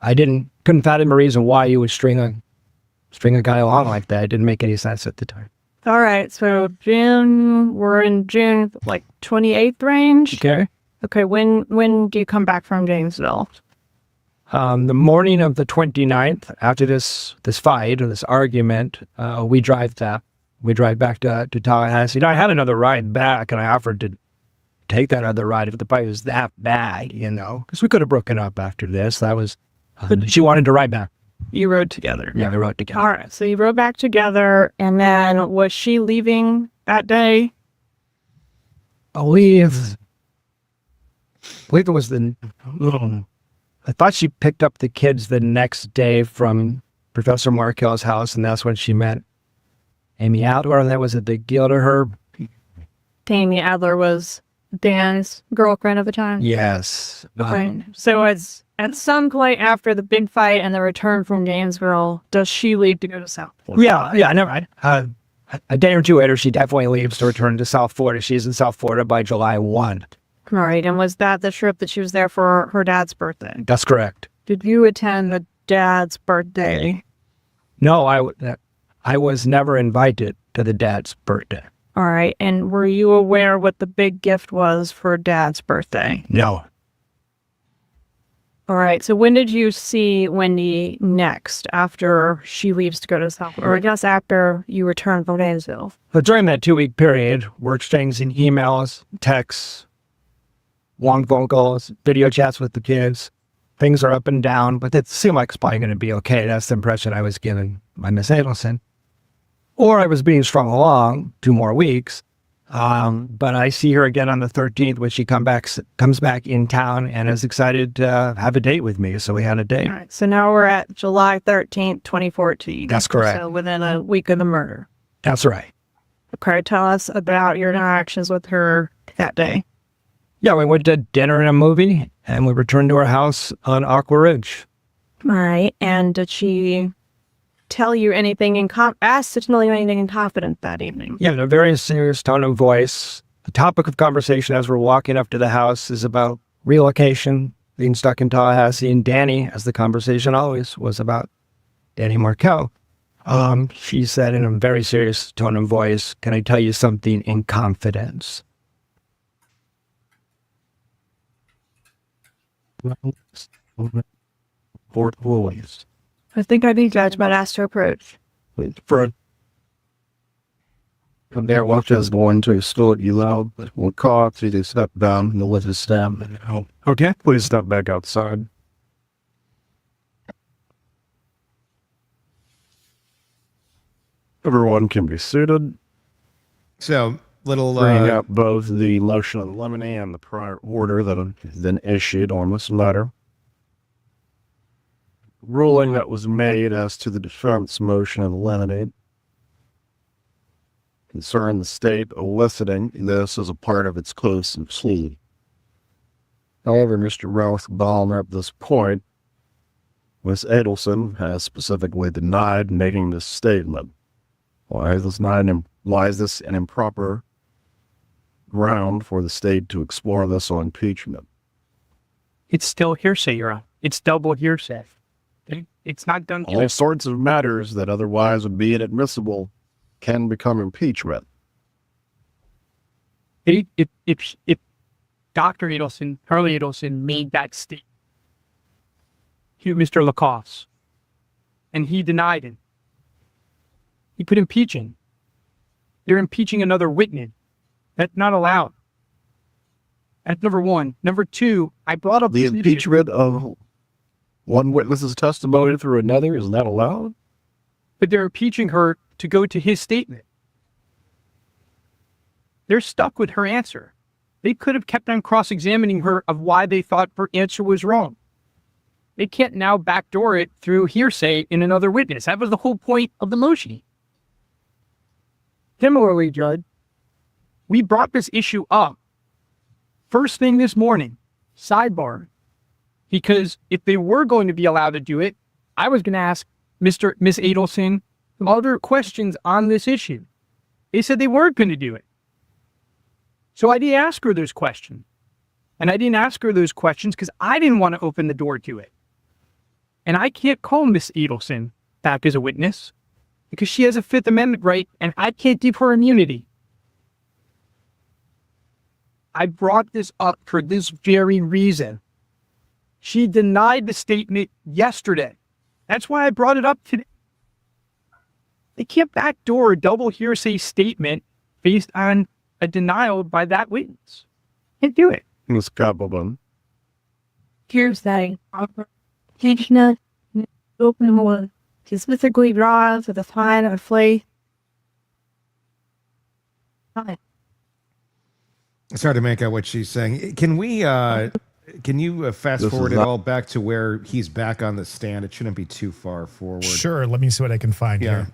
I couldn't fathom a reason why you would string a guy along like that. It didn't make any sense at the time. All right. So we're in June, like 28th range. Okay. Okay. When do you come back from Gainesville? The morning of the 29th, after this fight or this argument, we drive back to Tallahassee. I had another ride back, and I offered to take that other ride if the fight was that bad, because we could have broken up after this. That was, she wanted to ride back. You rode together. Yeah, we rode together. All right. So you rode back together, and then was she leaving that day? I believe it was I thought she picked up the kids the next day from Professor Markel's house, and that's when she met Amy Adler, and that was a big deal to her. Amy Adler was Dan's girlfriend at the time? Yes. Okay. So it's at some point after the big fight and the return from Gainesville, does she leave to go to South Florida? Yeah, never mind. A day or two later, she definitely leaves to return to South Florida. She's in South Florida by July 1. All right. And was that the trip that she was there for her dad's birthday? That's correct. Did you attend the dad's birthday? No, I was never invited to the dad's birthday. All right. And were you aware what the big gift was for dad's birthday? No. All right. So when did you see Wendy next after she leaves to go to South Florida? Or I guess after you return from Gainesville? But during that 2-week period, we're exchanging emails, texts, long phone calls, video chats with the kids. Things are up and down, but it seemed like it's probably going to be okay. That's the impression I was given by Miss Adelson. Or I was being strung along 2 more weeks. But I see her again on the 13th when she comes back in town and is excited to have a date with me. So we had a date. All right. So now we're at July 13th, 2014. That's correct. So within a week of the murder. That's right. Okay. Tell us about your interactions with her that day. Yeah, we went to dinner and a movie, and we returned to our house on Aqua Ridge. All right. And did she tell you anything asked to tell you anything in confidence that evening? Yeah, in a very serious tone of voice. The topic of conversation as we're walking up to the house is about relocation, being stuck in Tallahassee, and Danny, as the conversation always was about Danny Markel. She said in a very serious tone of voice, "Can I tell you something in confidence?" I think I'd be judged by asked to approach. From there, watch us going to extort you loud, but we'll call to the step down and let us stand. Okay. Please step back outside. Everyone can be seated. So, little Bring up both the motion of limine and the prior order that has been issued on this matter. Ruling that was made as to the defense motion of limine concern the state eliciting this as a part of its close and plea. However, Mr. Rothbaum, at this point, Miss Adelson has specifically denied making this statement. Why is this an improper ground for the state to explore this on impeachment? It's still hearsay, Your Honor. It's double hearsay. It's not done. All sorts of matters that otherwise would be inadmissible can become impeachment. If Dr. Adelson, Charlie Adelson, made that statement to Mr. Lacasse, and he denied it, he could impeach him. They're impeaching another witness. That's not allowed. That's number one. Number two, I brought up The impeachment of one witness's testimony through another is not allowed? but they're impeaching her to go to his statement. They're stuck with her answer. They could have kept on cross-examining her of why they thought her answer was wrong. They can't now backdoor it through hearsay in another witness. That was the whole point of the motion. Similarly, Judge, we brought this issue up first thing this morning, sidebar, because if they were going to be allowed to do it, I was going to ask Miss Adelson some other questions on this issue. They said they weren't going to do it. So I didn't ask her those questions. And I didn't ask her those questions because I didn't want to open the door to it. And I can't call Miss Adelson back as a witness because she has a Fifth Amendment right and I can't give her immunity. I brought this up for this very reason. She denied the statement yesterday. That's why I brought it up today. They can't backdoor a double hearsay statement based on a denial by that witness. Can't do it. Ms. Copeland. Hearsay. Intentional, open one, specifically draws with a fine of play. It's hard to make out what she's saying. Can we? Can you fast forward it all back to where he's back on the stand? It shouldn't be too far forward. Sure. Let me see what I can find here.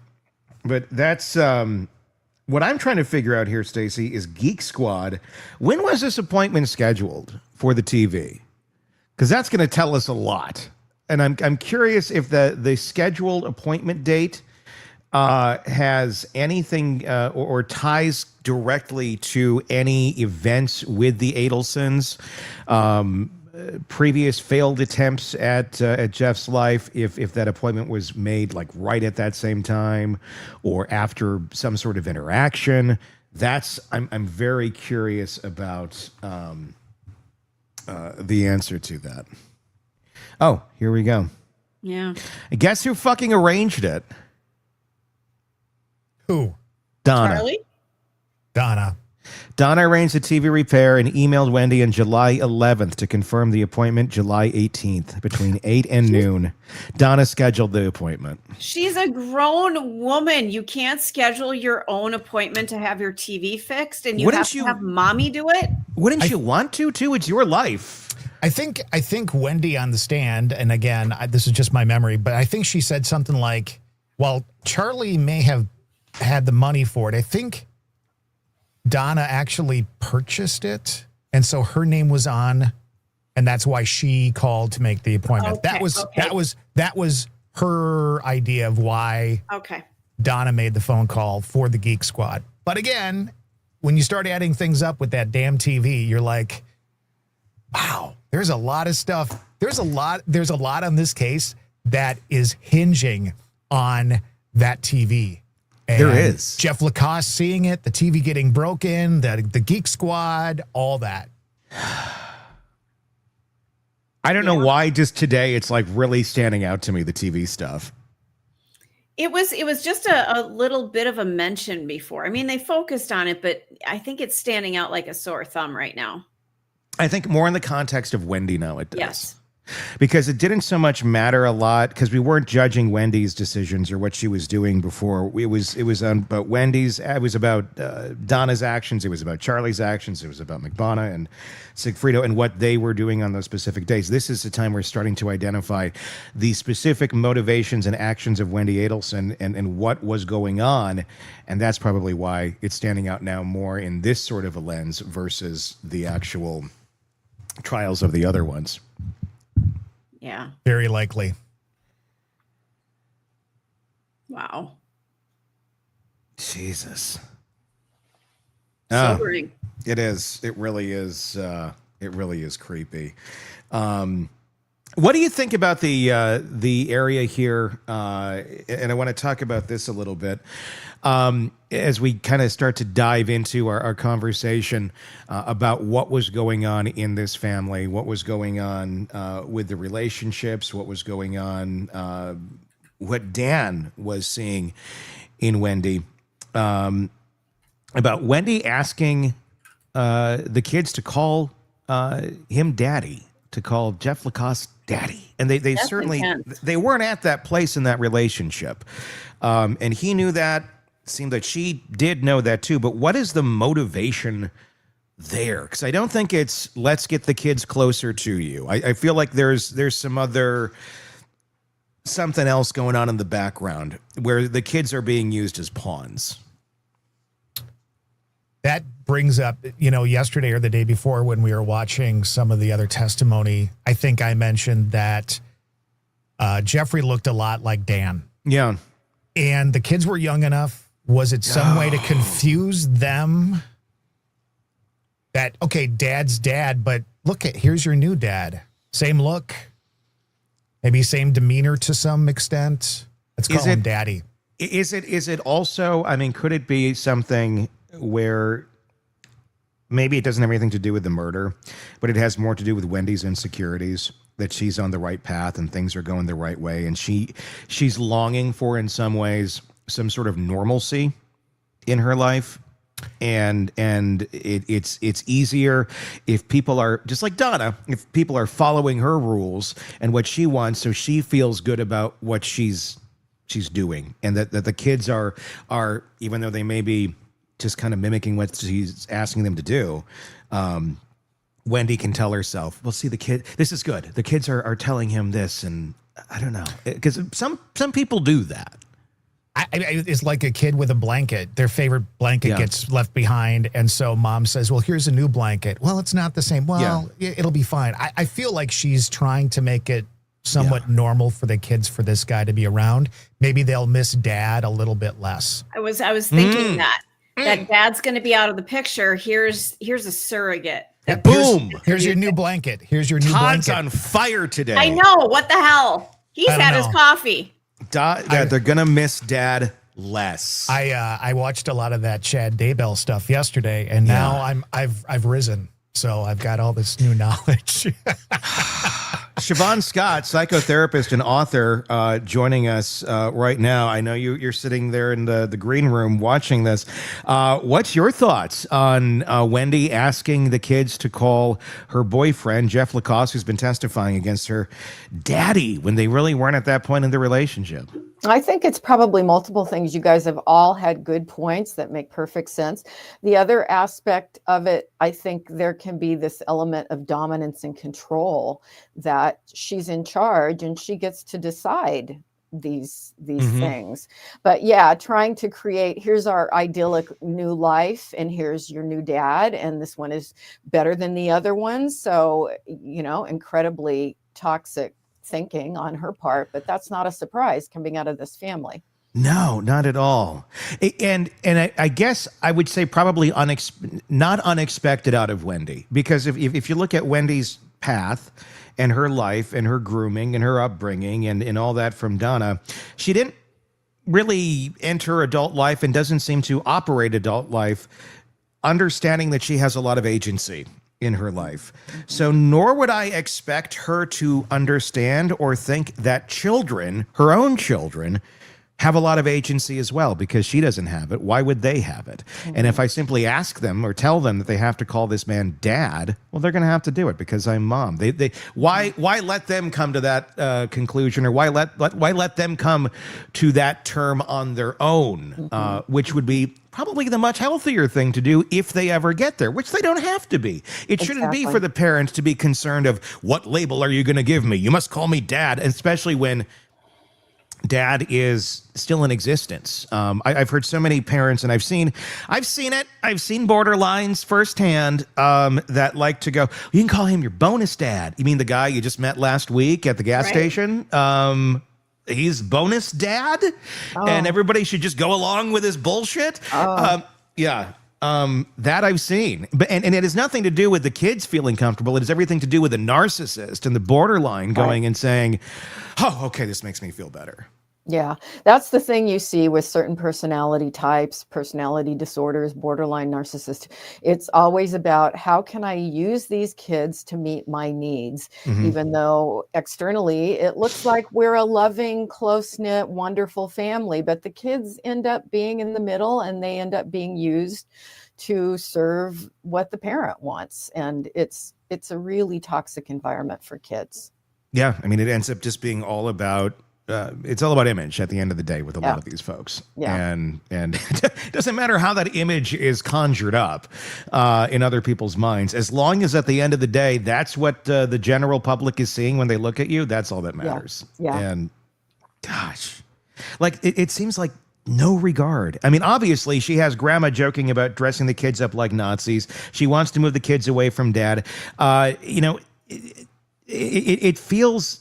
But that's what I'm trying to figure out here, Stacey, is Geek Squad. When was this appointment scheduled for the TV? Because that's going to tell us a lot. And I'm curious if the scheduled appointment date has anything or ties directly to any events with the Adelsons, previous failed attempts at Jeff's life, if that appointment was made like right at that same time or after some sort of interaction. I'm very curious about the answer to that. Oh, here we go. Yeah. Guess who fucking arranged it? Who? Donna. Charlie? Donna. Donna arranged the TV repair and emailed Wendy on July 11th to confirm the appointment July 18th between 8 and noon. Donna scheduled the appointment. She's a grown woman. You can't schedule your own appointment to have your TV fixed, and you Wouldn't have to you- have mommy do it. Wouldn't you want to, too? It's your life. I think Wendy on the stand, and again, this is just my memory, but I think she said something like, well, Charlie may have had the money for it. I think Donna actually purchased it, and so her name was on, and that's why she called to make the appointment. Okay, That was her idea of why Donna made the phone call for the Geek Squad. But again, when you start adding things up with that damn TV, you're like, wow, there's a lot of stuff. There's a lot on this case that is hinging on that TV. And there is. Jeff Lacasse seeing it, the TV getting broken, the Geek Squad, all that. I don't know why just today it's like really standing out to me, the TV stuff. It was just a little bit of a mention before. I mean, they focused on it, but I think it's standing out like a sore thumb right now. I think more in the context of Wendy now it does. Yes. Because it didn't so much matter a lot because we weren't judging Wendy's decisions or what she was doing before. It was about Wendy's. It was about Donna's actions. It was about Charlie's actions. It was about McDonough and Sigfrido and what they were doing on those specific days. This is the time we're starting to identify the specific motivations and actions of Wendi Adelson and what was going on. And that's probably why it's standing out now more in this sort of a lens versus the actual trials of the other ones. Yeah. Very likely. Wow. Jesus. Sobering. It is. It really is. It really is creepy. What do you think about the area here? And I want to talk about this a little bit as we kind of start to dive into our conversation about what was going on in this family, what was going on with the relationships, what was going on, what Dan was seeing in Wendy, about Wendy asking the kids to call him daddy, to call Jeff Lacasse daddy. And they certainly, intense. they weren't at that place in that relationship. And he knew that. Seemed like she did know that too. But what is the motivation there? Because I don't think it's let's get the kids closer to you. I feel like there's something else going on in the background where the kids are being used as pawns. That brings up, yesterday or the day before when we were watching some of the other testimony, I think I mentioned that Jeffrey looked a lot like Dan. Yeah. And the kids were young enough. Was it some way to confuse them that, okay, dad's dad, but look, here's your new dad. Same look, maybe same demeanor to some extent. Let's call him daddy. Is it also, I mean, could it be something where maybe it doesn't have anything to do with the murder, but it has more to do with Wendy's insecurities, that she's on the right path and things are going the right way, and she's longing for, in some ways, some sort of normalcy in her life, and it's easier if people are just like Donna, if people are following her rules and what she wants, so she feels good about what she's doing, and that the kids are even though they may be just kind of mimicking what she's asking them to do, Wendy can tell herself, well, see, this is good. The kids are telling him this, and I don't know, because some people do that. It's like a kid with a blanket. Their favorite blanket gets left behind, and so mom says, well, here's a new blanket. Well, it's not the same. Well, it'll be fine. I feel like she's trying to make it somewhat normal for the kids, for this guy to be around. Maybe they'll miss dad a little bit less. I was thinking that dad's going to be out of the picture. Here's a surrogate. Boom! Here's your new blanket. Here's your new Todd's blanket. on fire today. I know. What the hell? He's had his coffee. They're gonna miss dad less. I watched a lot of that Chad Daybell stuff yesterday, and now I've risen, so I've got all this new knowledge. Shavaun Scott, psychotherapist and author, joining us right now. I know you're sitting there in the green room watching this. What's your thoughts on Wendy asking the kids to call her boyfriend, Jeff Lacasse, who's been testifying against her, daddy, when they really weren't at that point in the relationship? I think it's probably multiple things. You guys have all had good points that make perfect sense. The other aspect of it, I think there can be this element of dominance and control, that she's in charge and she gets to decide these things. But yeah, trying to create, here's our idyllic new life and here's your new dad, and this one is better than the other one. So, incredibly toxic thinking on her part, but that's not a surprise coming out of this family. No, not at all. And I guess I would say probably not unexpected out of Wendy, because if you look at Wendy's path and her life and her grooming and her upbringing and all that from Donna, she didn't really enter adult life and doesn't seem to operate adult life understanding that she has a lot of agency in her life. So nor would I expect her to understand or think that children, her own children, have a lot of agency as well, because she doesn't have it. Why would they have it? And if I simply ask them or tell them that they have to call this man dad, well, they're going to have to do it because I'm mom. Why let them come to that conclusion, or why let them come to that term on their own, which would be probably the much healthier thing to do if they ever get there, which they don't have to be. It shouldn't be for the parents to be concerned of, what label are you going to give me? You must call me dad, especially when dad is still in existence. I've heard so many parents, and I've seen it. I've seen borderlines firsthand that like to go, you can call him your bonus dad. You mean the guy you just met last week at the gas station? He's bonus dad, and everybody should just go along with his bullshit. That I've seen, and it has nothing to do with the kids feeling comfortable. It has everything to do with the narcissist and the borderline going and saying, "Oh, okay, this makes me feel better." Yeah, that's the thing you see with certain personality types, personality disorders, borderline narcissist. It's always about how can I use these kids to meet my needs, even though externally it looks like we're a loving, close-knit, wonderful family, but the kids end up being in the middle and they end up being used to serve what the parent wants. And it's a really toxic environment for kids. Yeah, I mean, it ends up just being all about it's all about image at the end of the day with a lot of these folks. And it doesn't matter how that image is conjured up in other people's minds, as long as at the end of the day, that's what the general public is seeing when they look at you. That's all that matters. And gosh, like it seems like no regard. I mean, obviously she has grandma joking about dressing the kids up like Nazis. She wants to move the kids away from dad. It feels,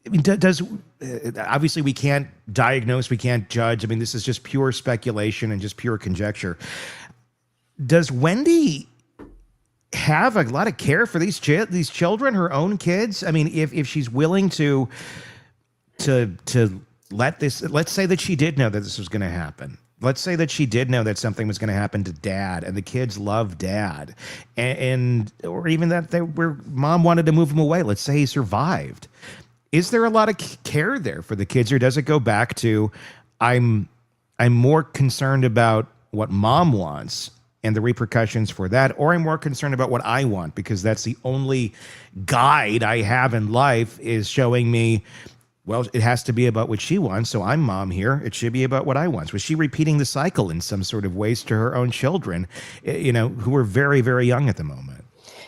I mean, obviously we can't diagnose, we can't judge. I mean, this is just pure speculation and just pure conjecture. Does Wendy have a lot of care for these children, her own kids? I mean, if she's willing to let this, let's say that she did know that this was going to happen. Let's say that she did know that something was going to happen to dad and the kids love dad and or even that where mom wanted to move him away. Let's say he survived. Is there a lot of care there for the kids, or does it go back to I'm more concerned about what mom wants and the repercussions for that, or I'm more concerned about what I want because that's the only guide I have in life is showing me, well, it has to be about what she wants, so I'm mom here. It should be about what I want. Was she repeating the cycle in some sort of ways to her own children, who are very, very young at the moment?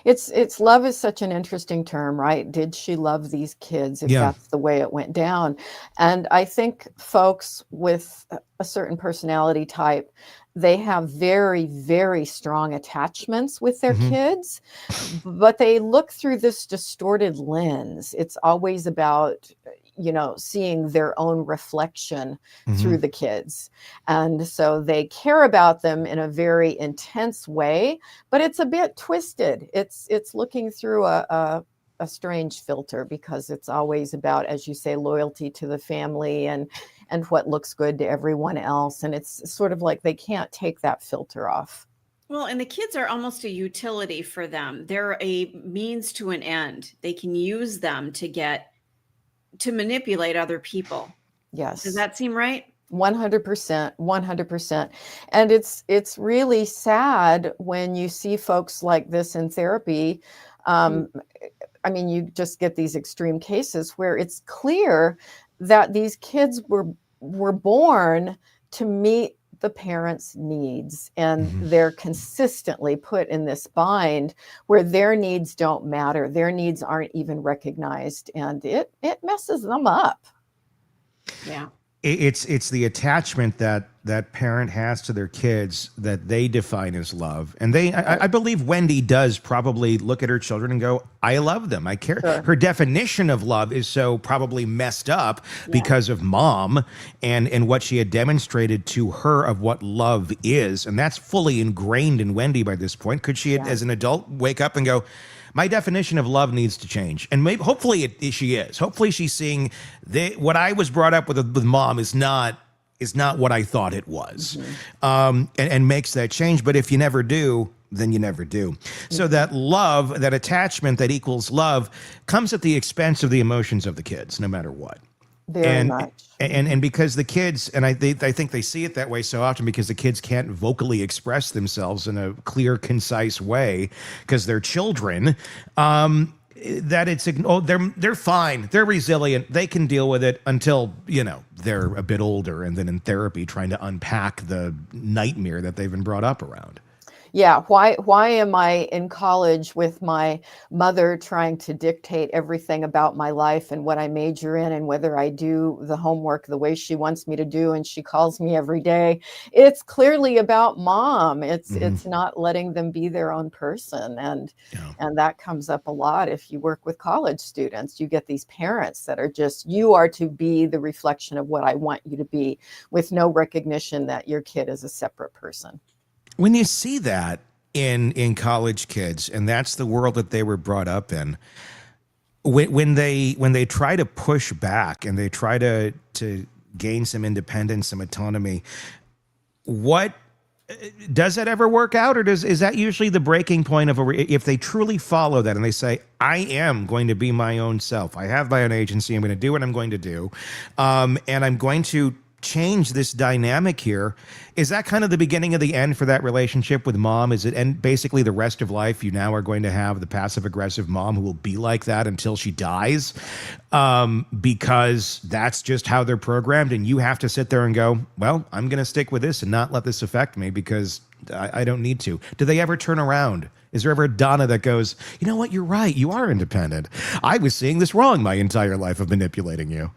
It's love is such an interesting term, right? Did she love these kids if that's the way it went down? And I think folks with a certain personality type, they have very, very strong attachments with their kids, but they look through this distorted lens. It's always about, seeing their own reflection through the kids. And so they care about them in a very intense way, but it's a bit twisted. It's looking through a strange filter because it's always about, as you say, loyalty to the family and what looks good to everyone else. And it's sort of like they can't take that filter off. Well, and the kids are almost a utility for them. They're a means to an end. They can use them to manipulate other people. Yes. Does that seem right? 100%. And it's really sad when you see folks like this in therapy. I mean, you just get these extreme cases where it's clear that these kids were born to meet the parents' needs, and they're consistently put in this bind where their needs don't matter. Their needs aren't even recognized, and it messes them up. Yeah. It's the attachment that parent has to their kids that they define as love. And I believe Wendy does probably look at her children and go, I love them. I care. Sure. Her definition of love is so probably messed up because of mom and what she had demonstrated to her of what love is. And that's fully ingrained in Wendy by this point. Could she, as an adult, wake up and go, my definition of love needs to change? And maybe, hopefully she is. Hopefully she's seeing what I was brought up with mom is not what I thought it was, and makes that change. But if you never do, then you never do. So that love, that attachment that equals love comes at the expense of the emotions of the kids, no matter what. Very much. And because the kids, and I think they see it that way so often because the kids can't vocally express themselves in a clear, concise way because they're children, that it's, they're fine. They're resilient. They can deal with it until, they're a bit older and then in therapy trying to unpack the nightmare that they've been brought up around. Yeah, why am I in college with my mother trying to dictate everything about my life and what I major in and whether I do the homework the way she wants me to do, and she calls me every day? It's clearly about mom. It's not letting them be their own person, and that comes up a lot if you work with college students. You get these parents that are just, you are to be the reflection of what I want you to be, with no recognition that your kid is a separate person. When you see that in college kids, and that's the world that they were brought up in, when they try to push back and they try to gain some independence, some autonomy, what does that ever work out, or is that usually the breaking point of if they truly follow that and they say, I am going to be my own self, I have my own agency, I'm going to do what I'm going to do, and I'm going to change this dynamic here? Is that kind of the beginning of the end for that relationship with mom? Is it, and basically the rest of life you now are going to have the passive aggressive mom who will be like that until she dies, because that's just how they're programmed, and you have to sit there and go, well, I'm going to stick with this and not let this affect me because I don't need to? Do they ever turn around? Is there ever a Donna that goes, you know what, you're right, you are independent, I was seeing this wrong my entire life of manipulating you?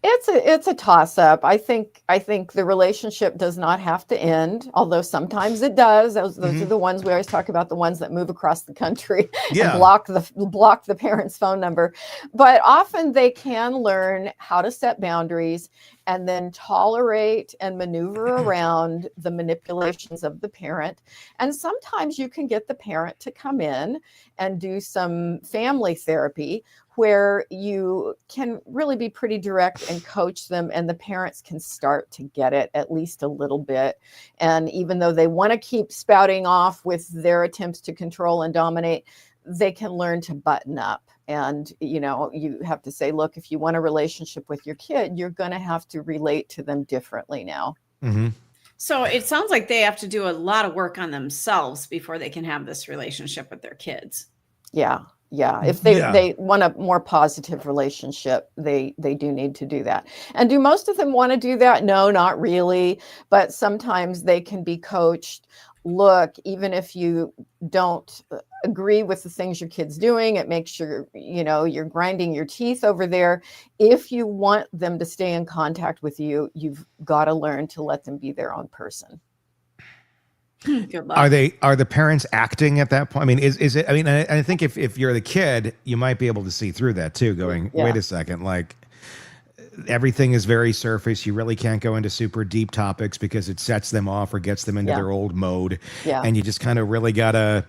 It's a toss up. I think the relationship does not have to end, although sometimes it does. Those are the ones we always talk about, the ones that move across the country and block the parent's phone number. But often they can learn how to set boundaries and then tolerate and maneuver around the manipulations of the parent. And sometimes you can get the parent to come in and do some family therapy where you can really be pretty direct and coach them, and the parents can start to get it at least a little bit. And even though they want to keep spouting off with their attempts to control and dominate, they can learn to button up. And, you have to say, look, if you want a relationship with your kid, you're going to have to relate to them differently now. Mm-hmm. So it sounds like they have to do a lot of work on themselves before they can have this relationship with their kids. Yeah. If they want a more positive relationship, they do need to do that. And do most of them want to do that? No, not really. But sometimes they can be coached. Look, even if you don't agree with the things your kid's doing, it makes sure, you're grinding your teeth over there. If you want them to stay in contact with you, you've got to learn to let them be their own person. Good luck. Are the parents acting at that point? I mean, is it, I mean, I think if you're the kid, you might be able to see through that too, going, wait a second, like everything is very surface. You really can't go into super deep topics because it sets them off or gets them into their old mode. Yeah. And you just kind of really gotta,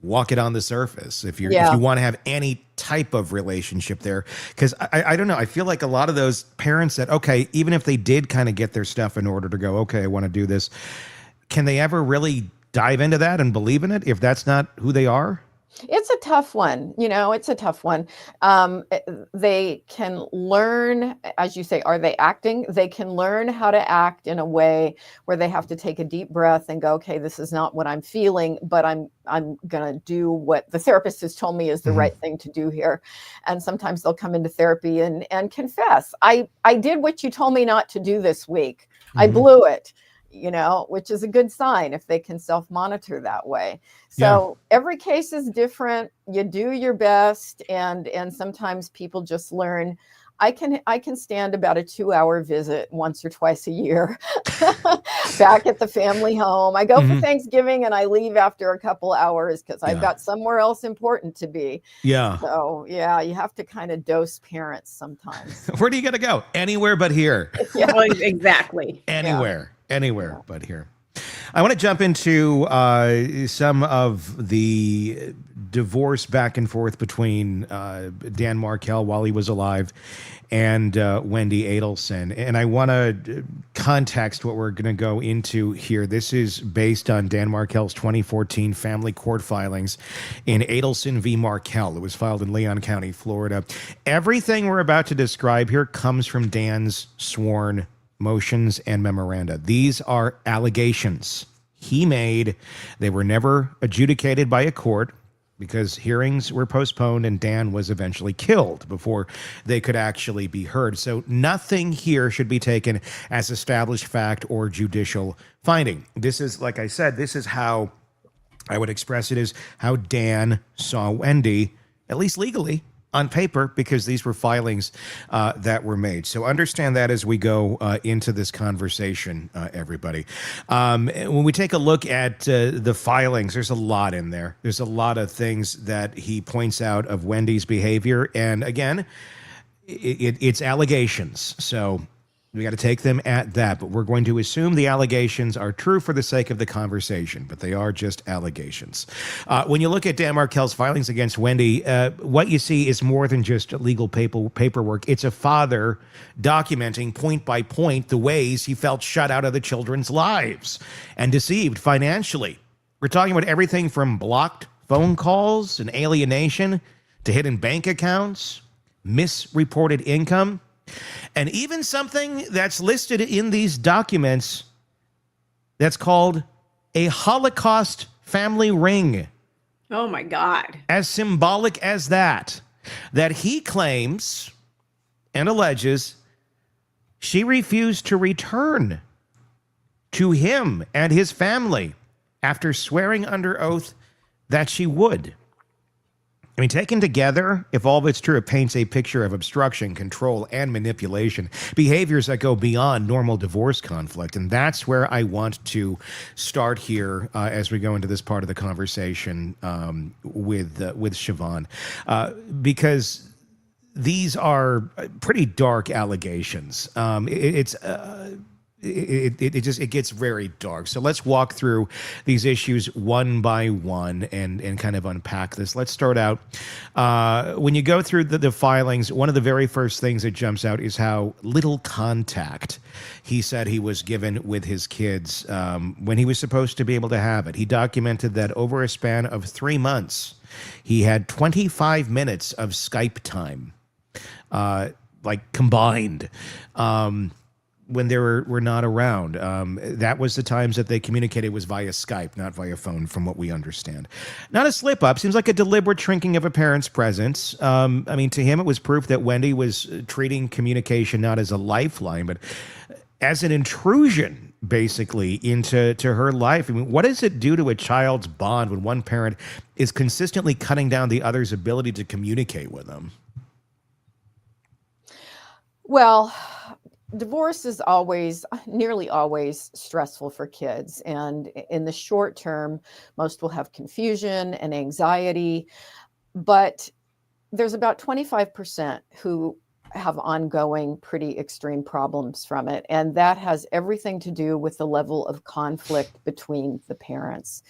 walk it on the surface if you want to have any type of relationship there. Because I don't know, I feel like a lot of those parents that, okay, even if they did kind of get their stuff in order to go, okay, I want to do this, can they ever really dive into that and believe in it if that's not who they are? It's a tough one. It's a tough one. They can learn, as you say, are they acting? They can learn how to act in a way where they have to take a deep breath and go, okay, this is not what I'm feeling, but I'm going to do what the therapist has told me is the right thing to do here. And sometimes they'll come into therapy and confess, I did what you told me not to do this week. I blew it. Which is a good sign if they can self-monitor that way. So every case is different. You do your best. And sometimes people just learn, I can stand about a 2-hour visit once or twice a year back at the family home. I go for Thanksgiving and I leave after a couple hours because I've got somewhere else important to be. Yeah. So you have to kind of dose parents sometimes. Where do you got to go? Anywhere but here. Well, exactly. Anywhere but here. I want to jump into some of the divorce back and forth between Dan Markel while he was alive and Wendi Adelson. And I want to context what we're going to go into here. This is based on Dan Markel's 2014 family court filings in Adelson v. Markel. It was filed in Leon County, Florida. Everything we're about to describe here comes from Dan's sworn motions and memoranda. These are allegations he made. They were never adjudicated by a court. because hearings were postponed and Dan was eventually killed before they could actually be heard. So nothing here should be taken as established fact or judicial finding. This is, like I said, this is how I would express it, is how Dan saw Wendy, at least legally, on paper, because these were filings that were made. So understand that as we go into this conversation, everybody. When we take a look at the filings, there's a lot in there. There's a lot of things that he points out of Wendy's behavior. And again, it's allegations. So we got to take them at that, but we're going to assume the allegations are true for the sake of the conversation, but they are just allegations. When you look at Dan Markel's filings against Wendy, what you see is more than just legal paperwork. It's a father documenting point by point the ways he felt shut out of the children's lives and deceived financially. We're talking about everything from blocked phone calls and alienation to hidden bank accounts, misreported income, and even something that's listed in these documents that's called a Holocaust family ring. Oh my God. As symbolic as that he claims and alleges she refused to return to him and his family after swearing under oath that she would. I mean, taken together, if all of it's true, it paints a picture of obstruction, control, and manipulation, behaviors that go beyond normal divorce conflict. And that's where I want to start here as we go into this part of the conversation with Shavaun, because these are pretty dark allegations. It gets very dark. So let's walk through these issues one by one and kind of unpack this. Let's start out. When you go through the filings, one of the very first things that jumps out is how little contact he said he was given with his kids when he was supposed to be able to have it. He documented that over a span of 3 months, he had 25 minutes of Skype time, like combined. When they were not around. That was the times that they communicated was via Skype, not via phone, from what we understand. Not a slip-up. Seems like a deliberate shrinking of a parent's presence. I mean, to him, it was proof that Wendy was treating communication not as a lifeline, but as an intrusion, basically, into her life. I mean, what does it do to a child's bond when one parent is consistently cutting down the other's ability to communicate with them? Well, divorce is nearly always stressful for kids. And in the short term, most will have confusion and anxiety. But there's about 25% who have ongoing, pretty extreme problems from it. And that has everything to do with the level of conflict between the parents.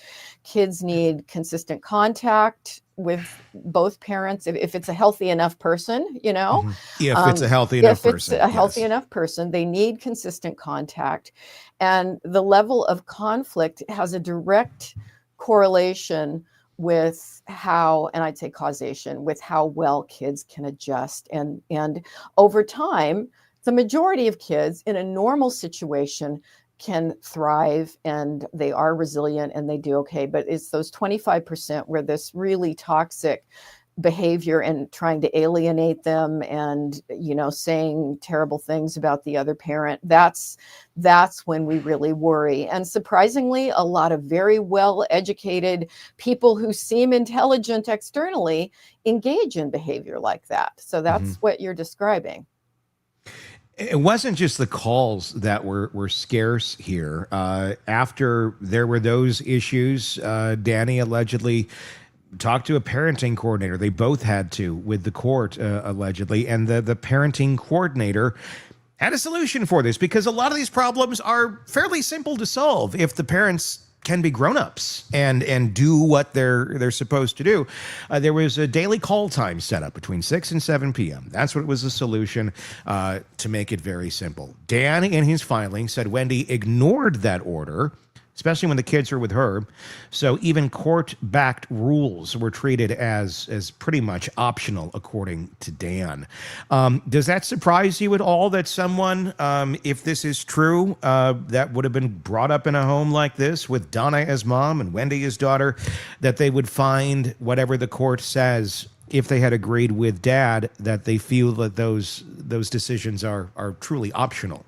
Kids need consistent contact with both parents, if it's a healthy enough person, you know. If it's a healthy enough person. If it's a healthy enough person, they need consistent contact. And the level of conflict has a direct correlation with how, and I'd say causation, with how well kids can adjust. And over time, the majority of kids in a normal situation can thrive and they are resilient and they do okay. But it's those 25% where this really toxic behavior and trying to alienate them and, you know, saying terrible things about the other parent, that's when we really worry. And surprisingly, a lot of very well-educated people who seem intelligent externally engage in behavior like that. So that's what you're describing. It wasn't just the calls that were scarce here. After there were those issues, Danny allegedly talked to a parenting coordinator. They both had to with the court, allegedly. And the parenting coordinator had a solution for this, because a lot of these problems are fairly simple to solve if the parents can be grown-ups and do what they're supposed to do. There was a daily call time set up between 6 and 7 p.m. That's what was the solution, to make it very simple. Dan, in his filing, said Wendy ignored that order, especially when the kids are with her. So even court-backed rules were treated as pretty much optional, according to Dan. Does that surprise you at all that someone, if this is true, that would have been brought up in a home like this with Donna as mom and Wendy as daughter, that they would find whatever the court says, if they had agreed with dad, that they feel that those decisions are truly optional?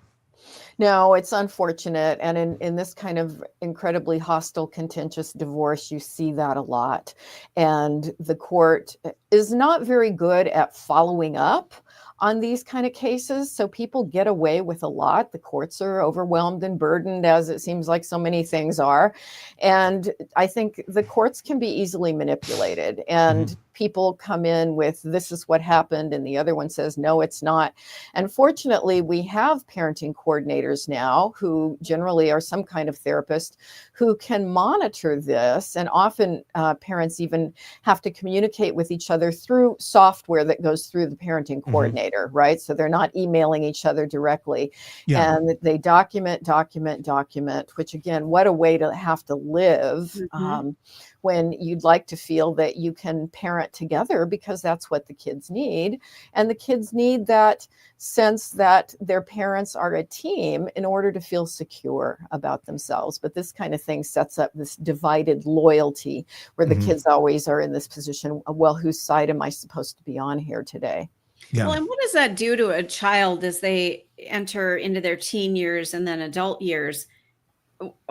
No, it's unfortunate. And in this kind of incredibly hostile, contentious divorce, you see that a lot. And the court is not very good at following up on these kind of cases. So people get away with a lot. The courts are overwhelmed and burdened, as it seems like so many things are. And I think the courts can be easily manipulated. And people come in with, this is what happened, and the other one says, no, it's not. And fortunately, we have parenting coordinators now who generally are some kind of therapist who can monitor this. And often parents even have to communicate with each other through software that goes through the parenting coordinator, right? So they're not emailing each other directly. Yeah. And they document, which again, what a way to have to live. When you'd like to feel that you can parent together, because that's what the kids need. And the kids need that sense that their parents are a team in order to feel secure about themselves. But this kind of thing sets up this divided loyalty where the kids always are in this position, well, whose side am I supposed to be on here today? Yeah. Well, and what does that do to a child as they enter into their teen years and then adult years?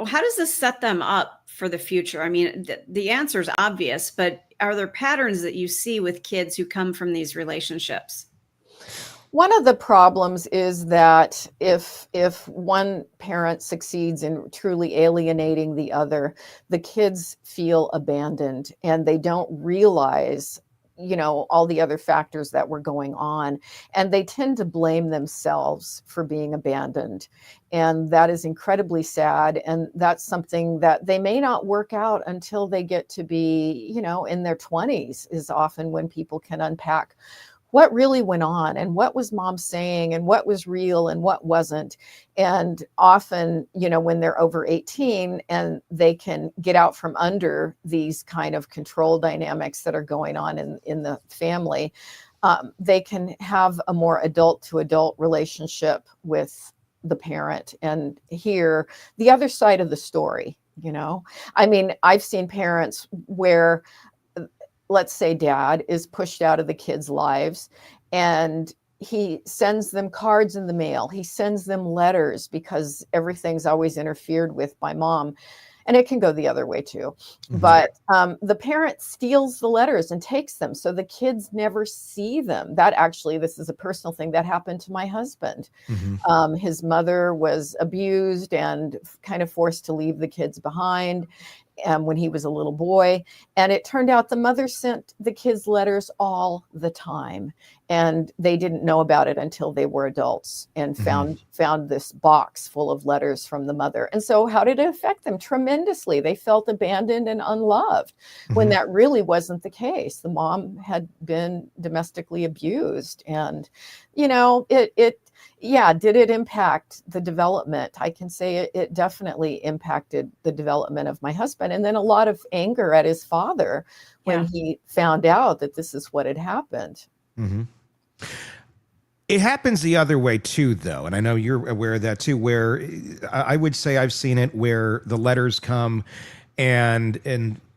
How does this set them up for the future? I mean, the answer is obvious, but are there patterns that you see with kids who come from these relationships? One of the problems is that if one parent succeeds in truly alienating the other, the kids feel abandoned and they don't realize, you know, all the other factors that were going on, and they tend to blame themselves for being abandoned. And that is incredibly sad. And that's something that they may not work out until they get to be, you know, in their 20s is often when people can unpack what really went on and what was mom saying and what was real and what wasn't. And often, you know, when they're over 18 and they can get out from under these kind of control dynamics that are going on in the family, they can have a more adult to adult relationship with the parent and hear the other side of the story. You know, I mean, I've seen parents where, let's say dad is pushed out of the kids' lives and he sends them cards in the mail. He sends them letters because everything's always interfered with by mom. And it can go the other way too. But the parent steals the letters and takes them. So the kids never see them. That actually, this is a personal thing that happened to my husband. His mother was abused and kind of forced to leave the kids behind when he was a little boy. And it turned out the mother sent the kids letters all the time. And they didn't know about it until they were adults and found this box full of letters from the mother. And so how did it affect them? Tremendously. They felt abandoned and unloved when that really wasn't the case. The mom had been domestically abused. And, you know, did it impact the development? I can say it definitely impacted the development of my husband. And then a lot of anger at his father when he found out that this is what had happened. It happens the other way too, though. And I know you're aware of that too, where I would say I've seen it where the letters come and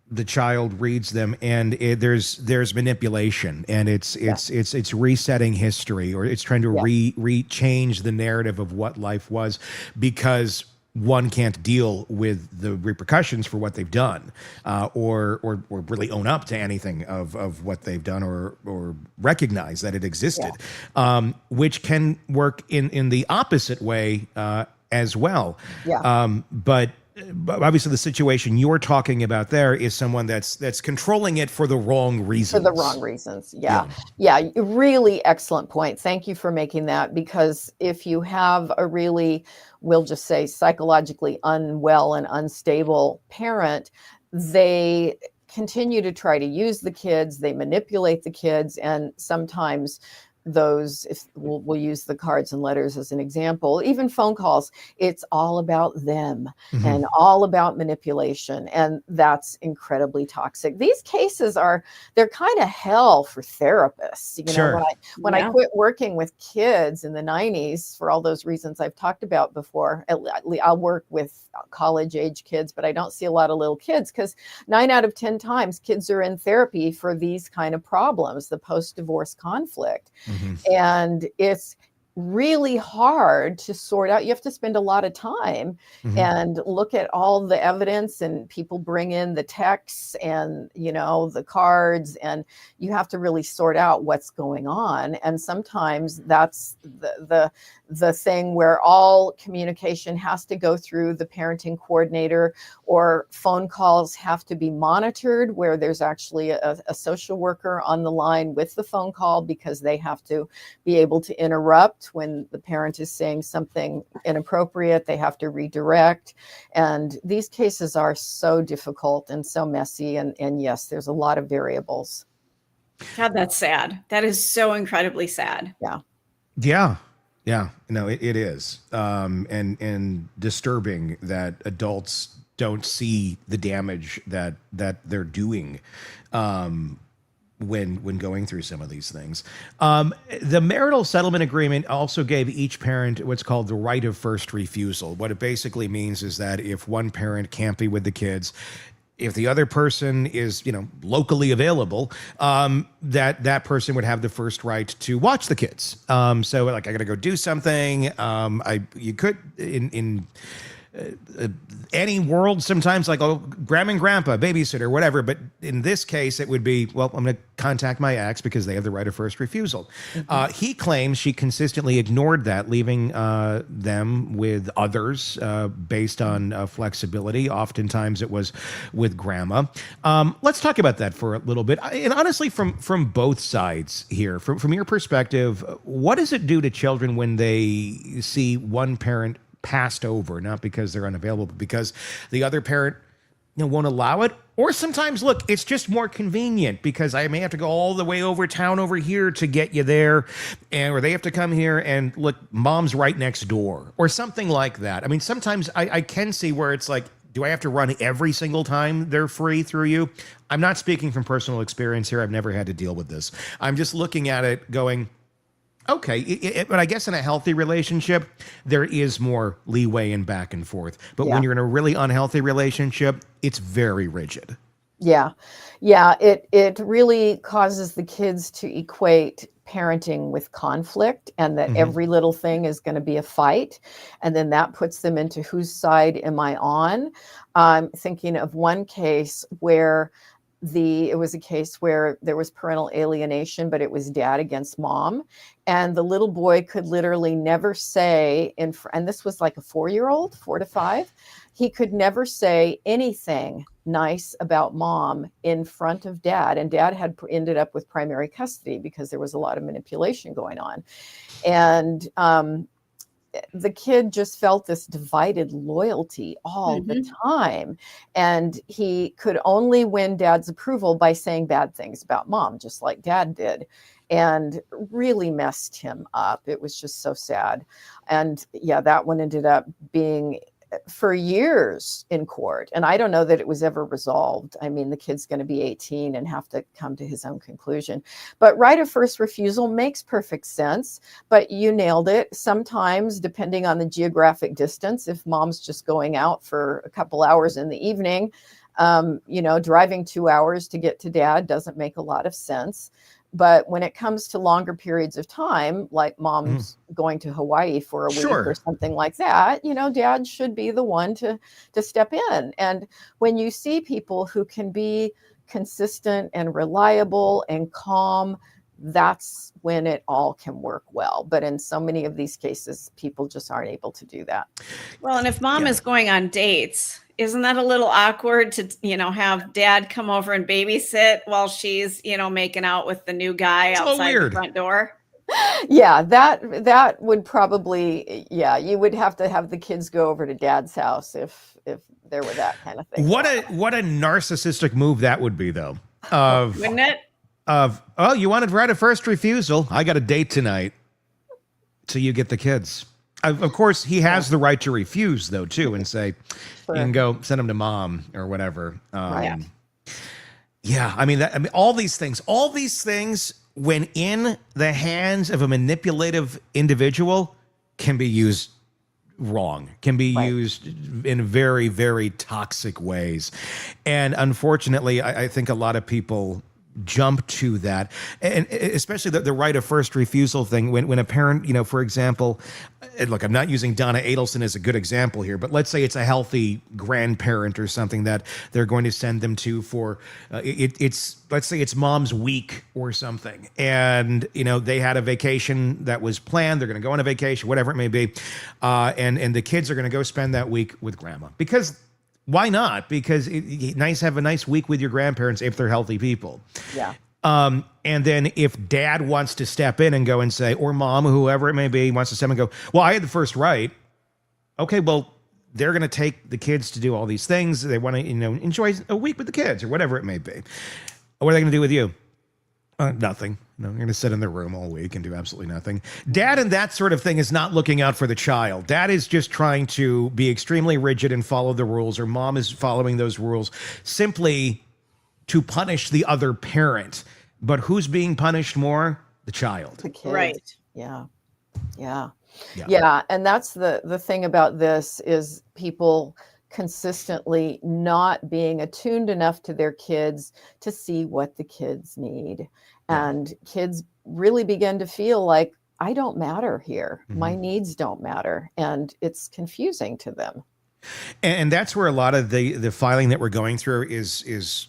the child reads them and there's manipulation and it's resetting history, or it's trying to change the narrative of what life was, because one can't deal with the repercussions for what they've done, or really own up to anything of what they've done, or recognize that it existed, which can work in the opposite way as well. But obviously the situation you're talking about there is someone that's controlling it for the wrong reasons. For the wrong reasons. Yeah. Really excellent point. Thank you for making that, because if you have a really, we'll just say, psychologically unwell and unstable parent, they continue to try to use the kids, they manipulate the kids, and sometimes those, if we'll use the cards and letters as an example, even phone calls, it's all about them and all about manipulation. And that's incredibly toxic. These cases they're kind of hell for therapists. You know, when I quit working with kids in the 90s, for all those reasons I've talked about before, I'll work with college age kids, but I don't see a lot of little kids, because 9 out of 10 times kids are in therapy for these kind of problems, the post-divorce conflict. And it's really hard to sort out. You have to spend a lot of time and look at all the evidence, and people bring in the texts and, you know, the cards, and you have to really sort out what's going on. And sometimes that's the thing where all communication has to go through the parenting coordinator, or phone calls have to be monitored where there's actually a social worker on the line with the phone call, because they have to be able to interrupt when the parent is saying something inappropriate. They have to redirect. And these cases are so difficult and so messy. And yes, there's a lot of variables. God, that's sad. That is so incredibly sad. Yeah. No, it is. And disturbing that adults don't see the damage that they're doing when going through some of these things. The marital settlement agreement also gave each parent what's called the right of first refusal. What it basically means is that if one parent can't be with the kids, if the other person is, you know, locally available, that person would have the first right to watch the kids. So like, I got to go do something. You could in any world sometimes, like, oh, grandma and grandpa, babysitter, whatever. But in this case, it would be, well, I'm going to contact my ex because they have the right of first refusal. He claims she consistently ignored that, leaving them with others based on flexibility. Oftentimes it was with grandma. Let's talk about that for a little bit. And honestly, from both sides here, from your perspective, what does it do to children when they see one parent passed over, not because they're unavailable, but because the other parent, you know, won't allow it? Or sometimes, look, it's just more convenient because I may have to go all the way over town over here to get you there, or they have to come here, and look, mom's right next door, or something like that. I mean, sometimes I can see where it's like, do I have to run every single time they're free through you? I'm not speaking from personal experience here. I've never had to deal with this. I'm just looking at it going, okay, but I guess in a healthy relationship, there is more leeway and back and forth. But when you're in a really unhealthy relationship, it's very rigid. Yeah, it really causes the kids to equate parenting with conflict, and that every little thing is going to be a fight. And then that puts them into whose side am I on? I'm thinking of one case where it was a case where there was parental alienation, but it was dad against mom. And the little boy could literally never say, and this was like a 4-year-old, 4 to 5, he could never say anything nice about mom in front of dad. And dad had ended up with primary custody because there was a lot of manipulation going on. And the kid just felt this divided loyalty all the time. And he could only win dad's approval by saying bad things about mom, just like dad did, and really messed him up. It was just so sad. And yeah, that one ended up being for years in court. And I don't know that it was ever resolved. I mean, the kid's going to be 18 and have to come to his own conclusion. But right of first refusal makes perfect sense. But you nailed it. Sometimes, depending on the geographic distance, if mom's just going out for a couple hours in the evening, driving 2 hours to get to dad doesn't make a lot of sense. But when it comes to longer periods of time, like mom's going to Hawaii for a week or something like that, dad should be the one to step in. And when you see people who can be consistent and reliable and calm, that's when it all can work well. But in so many of these cases, people just aren't able to do that. Well, and if mom is going on dates, isn't that a little awkward to, have dad come over and babysit while she's, making out with the new guy outside the front door? Yeah, that would probably, you would have to have the kids go over to dad's house if there were that kind of thing. What a narcissistic move that would be, though. Wouldn't it? of, oh, you wanted right of first refusal. I got a date tonight. So you get the kids. Of course, he has the right to refuse, though, too, and say, Sure. you can go send him to mom or whatever. Right. Yeah, I mean, all these things, when in the hands of a manipulative individual, can be used wrong, can be used in very, very toxic ways. And unfortunately, I think a lot of people jump to that, and especially the right of first refusal thing when a parent, you know, for example, and look, I'm not using Donna Adelson as a good example here, but let's say it's a healthy grandparent or something that they're going to send them to for let's say it's mom's week or something, and you know they had a vacation that was planned, they're going to go on a vacation, whatever it may be, and the kids are going to go spend that week with grandma, because why not? Because have a nice week with your grandparents if they're healthy people. Yeah. And then if dad wants to step in and go and say, or mom, whoever it may be, wants to step in and go, well, I had the first right. Okay, well, they're going to take the kids to do all these things. They want to, you know, enjoy a week with the kids or whatever it may be. What are they going to do with you? Nothing. No, you're going to sit in the room all week and do absolutely nothing. Dad and that sort of thing is not looking out for the child. Dad is just trying to be extremely rigid and follow the rules, or mom is following those rules simply to punish the other parent. But who's being punished more? The child. The kids. Right. Yeah. And that's the thing about this is people consistently not being attuned enough to their kids to see what the kids need. And kids really begin to feel like, I don't matter here. My needs don't matter. And it's confusing to them. And that's where a lot of the filing that we're going through is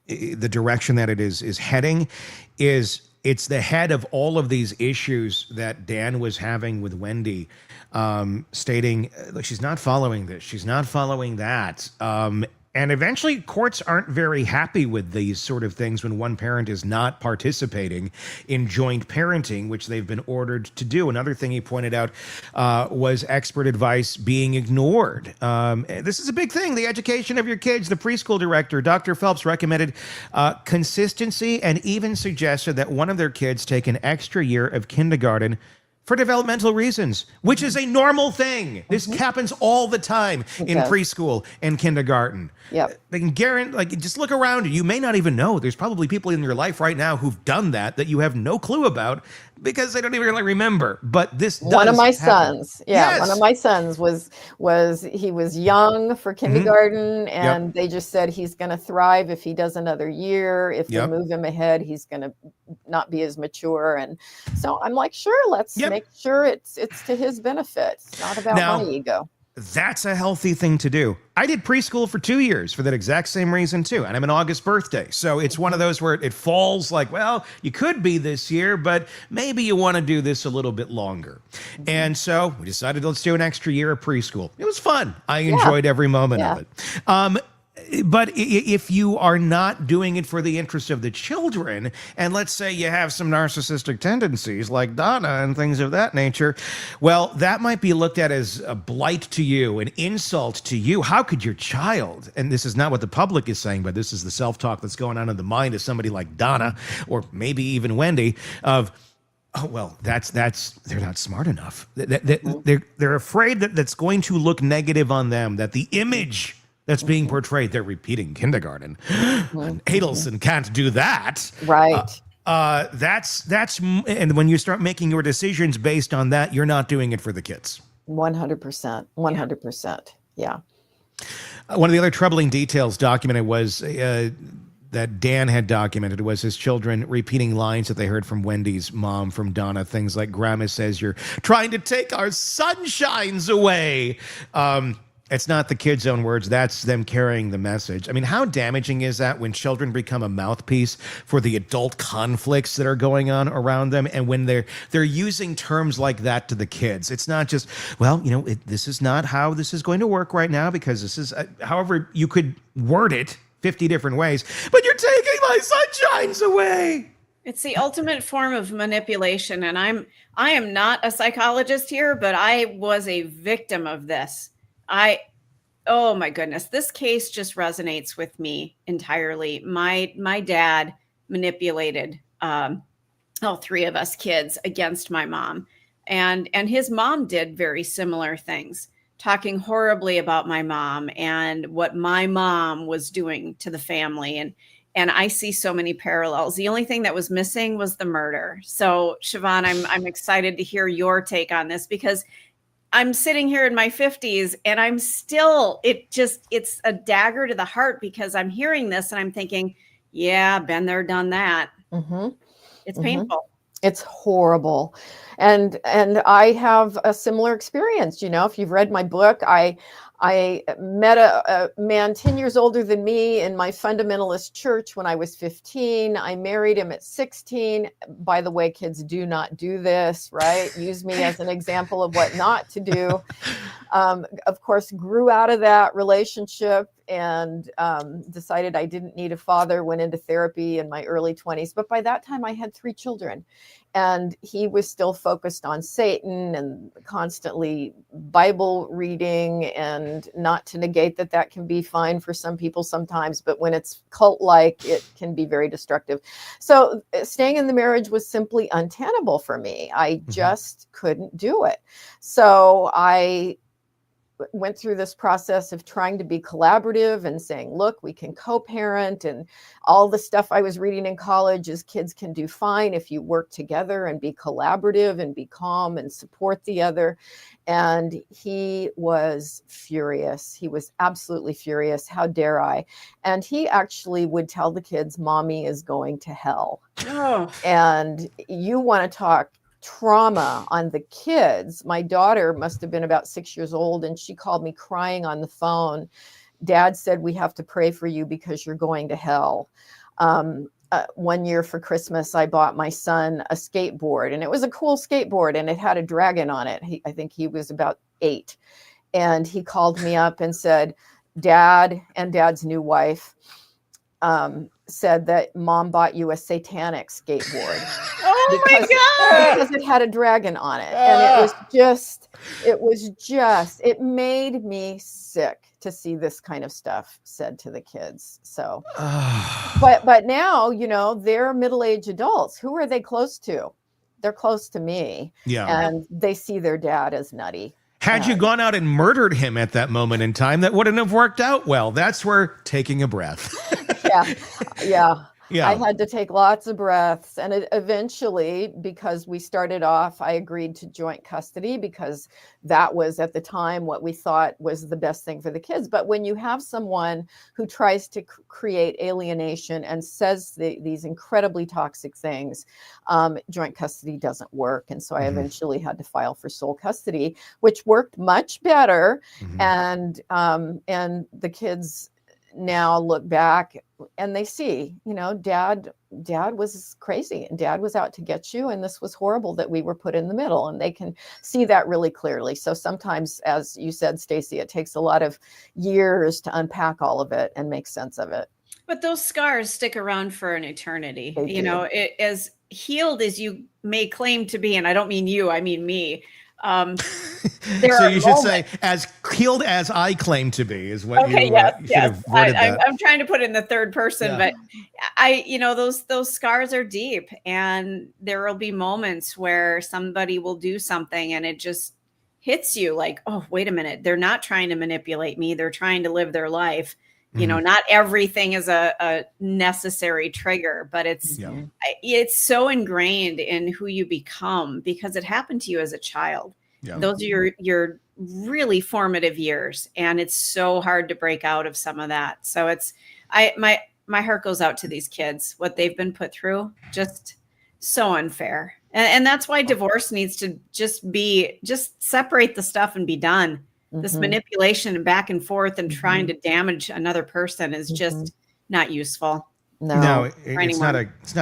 the direction that it is heading is it's the head of all of these issues that Dan was having with Wendy, stating, look, she's not following this, she's not following that. And eventually courts aren't very happy with these sort of things when one parent is not participating in joint parenting, which they've been ordered to do. Another thing he pointed out was expert advice being ignored. This is a big thing, the education of your kids. The preschool director, Dr. Phelps, recommended consistency and even suggested that one of their kids take an extra year of kindergarten for developmental reasons, which is a normal thing. This happens all the time in preschool and kindergarten. Yep. They can guarantee, like, just look around. You may not even know. There's probably people in your life right now who've done that you have no clue about because they don't even really remember. But this does one of my happen. sons, Yes. one of my sons he was young for kindergarten, and they just said he's going to thrive if he does another year. If they move him ahead, he's going to not be as mature. And so I'm like, sure, let's make sure it's to his benefit. It's not about my ego. That's a healthy thing to do. I did preschool for 2 years for that exact same reason too. And I'm an August birthday. So it's one of those where it falls like, well, you could be this year, but maybe you want to do this a little bit longer. And so we decided, let's do an extra year of preschool. It was fun. I enjoyed every moment of it. But if you are not doing it for the interest of the children, and let's say you have some narcissistic tendencies like Donna and things of that nature, well, that might be looked at as a blight to you, an insult to you. How could your child, and this is not what the public is saying, but this is the self-talk that's going on in the mind of somebody like Donna, or maybe even Wendy, of, oh, well, they're not smart enough. They're afraid that that's going to look negative on them, that the image that's being portrayed, they're repeating kindergarten. Adelson can't do that. Right. And when you start making your decisions based on that, you're not doing it for the kids. 100%. 100%. Yeah. One of the other troubling details documented was that Dan had documented was his children repeating lines that they heard from Wendy's mom, from Donna, things like, Grandma says you're trying to take our sunshines away. It's not the kids' own words. That's them carrying the message. I mean, how damaging is that when children become a mouthpiece for the adult conflicts that are going on around them, and when they're using terms like that to the kids? It's not just, well, you know, this is not how this is going to work right now, because this is, however you could word it 50 different ways, but you're taking my sunshines away. It's the ultimate form of manipulation. And I am not a psychologist here, but I was a victim of this. Oh my goodness, this case just resonates with me entirely. My dad manipulated all three of us kids against my mom. And his mom did very similar things, talking horribly about my mom and what my mom was doing to the family. And I see so many parallels. The only thing that was missing was the murder. So Shavaun, I'm excited to hear your take on this, because I'm sitting here in my 50s and I'm still, it's a dagger to the heart, because I'm hearing this and I'm thinking, yeah, been there, done that. It's painful. It's horrible. And I have a similar experience. You know, if you've read my book, I met a man 10 years older than me in my fundamentalist church when I was 15. I married him at 16. By the way, kids, do not do this, right? Use me as an example of what not to do. Of course, grew out of that relationship and decided I didn't need a father, went into therapy in my early 20s. But by that time, I had 3 children. And he was still focused on Satan and constantly Bible reading, and not to negate that can be fine for some people sometimes, but when it's cult-like, it can be very destructive. So staying in the marriage was simply untenable for me. I just couldn't do it. So I went through this process of trying to be collaborative and saying, look, we can co-parent, and all the stuff I was reading in college is kids can do fine if you work together and be collaborative and be calm and support the other. And he was furious. He was absolutely furious. How dare I? And he actually would tell the kids, mommy is going to hell. Oh. And you want to talk trauma on the kids. My daughter must have been about 6 years old, and she called me crying on the phone. Dad said, we have to pray for you because you're going to hell. One year for Christmas, I bought my son a skateboard, and it was a cool skateboard, and it had a dragon on it. I think he was about 8. And he called me up and said, Dad and Dad's new wife said that mom bought you a satanic skateboard. Oh my God! Because it had a dragon on it. And it made me sick to see this kind of stuff said to the kids. So, but now, you know, they're middle-aged adults. Who are they close to? They're close to me. Yeah. And they see their dad as nutty. Had you gone out and murdered him at that moment in time, that wouldn't have worked out well. That's where taking a breath. Yeah. I had to take lots of breaths. And eventually, because we started off, I agreed to joint custody, because that was at the time what we thought was the best thing for the kids. But when you have someone who tries to create alienation and says these incredibly toxic things, joint custody doesn't work. And so I eventually had to file for sole custody, which worked much better. And the kids now look back and they see, you know, dad was crazy, and dad was out to get you, and this was horrible that we were put in the middle, and they can see that really clearly. So sometimes, as you said, Stacy, it takes a lot of years to unpack all of it and make sense of it. But those scars stick around for an eternity. You know, as healed as you may claim to be, and I don't mean you, I mean me. So you should say, as healed as I claim to be, is what you should have worded that. I'm trying to put it in the third person, but those scars are deep, and there will be moments where somebody will do something and it just hits you like, oh, wait a minute. They're not trying to manipulate me. They're trying to live their life. You know, not everything is a necessary trigger, but it's so ingrained in who you become because it happened to you as a child. Yeah. Those are your really formative years, and it's so hard to break out of some of that. So my heart goes out to these kids. What they've been put through, just so unfair, and that's why divorce needs to just separate the stuff and be done. This manipulation and back and forth and trying to damage another person is just not useful. No, it's not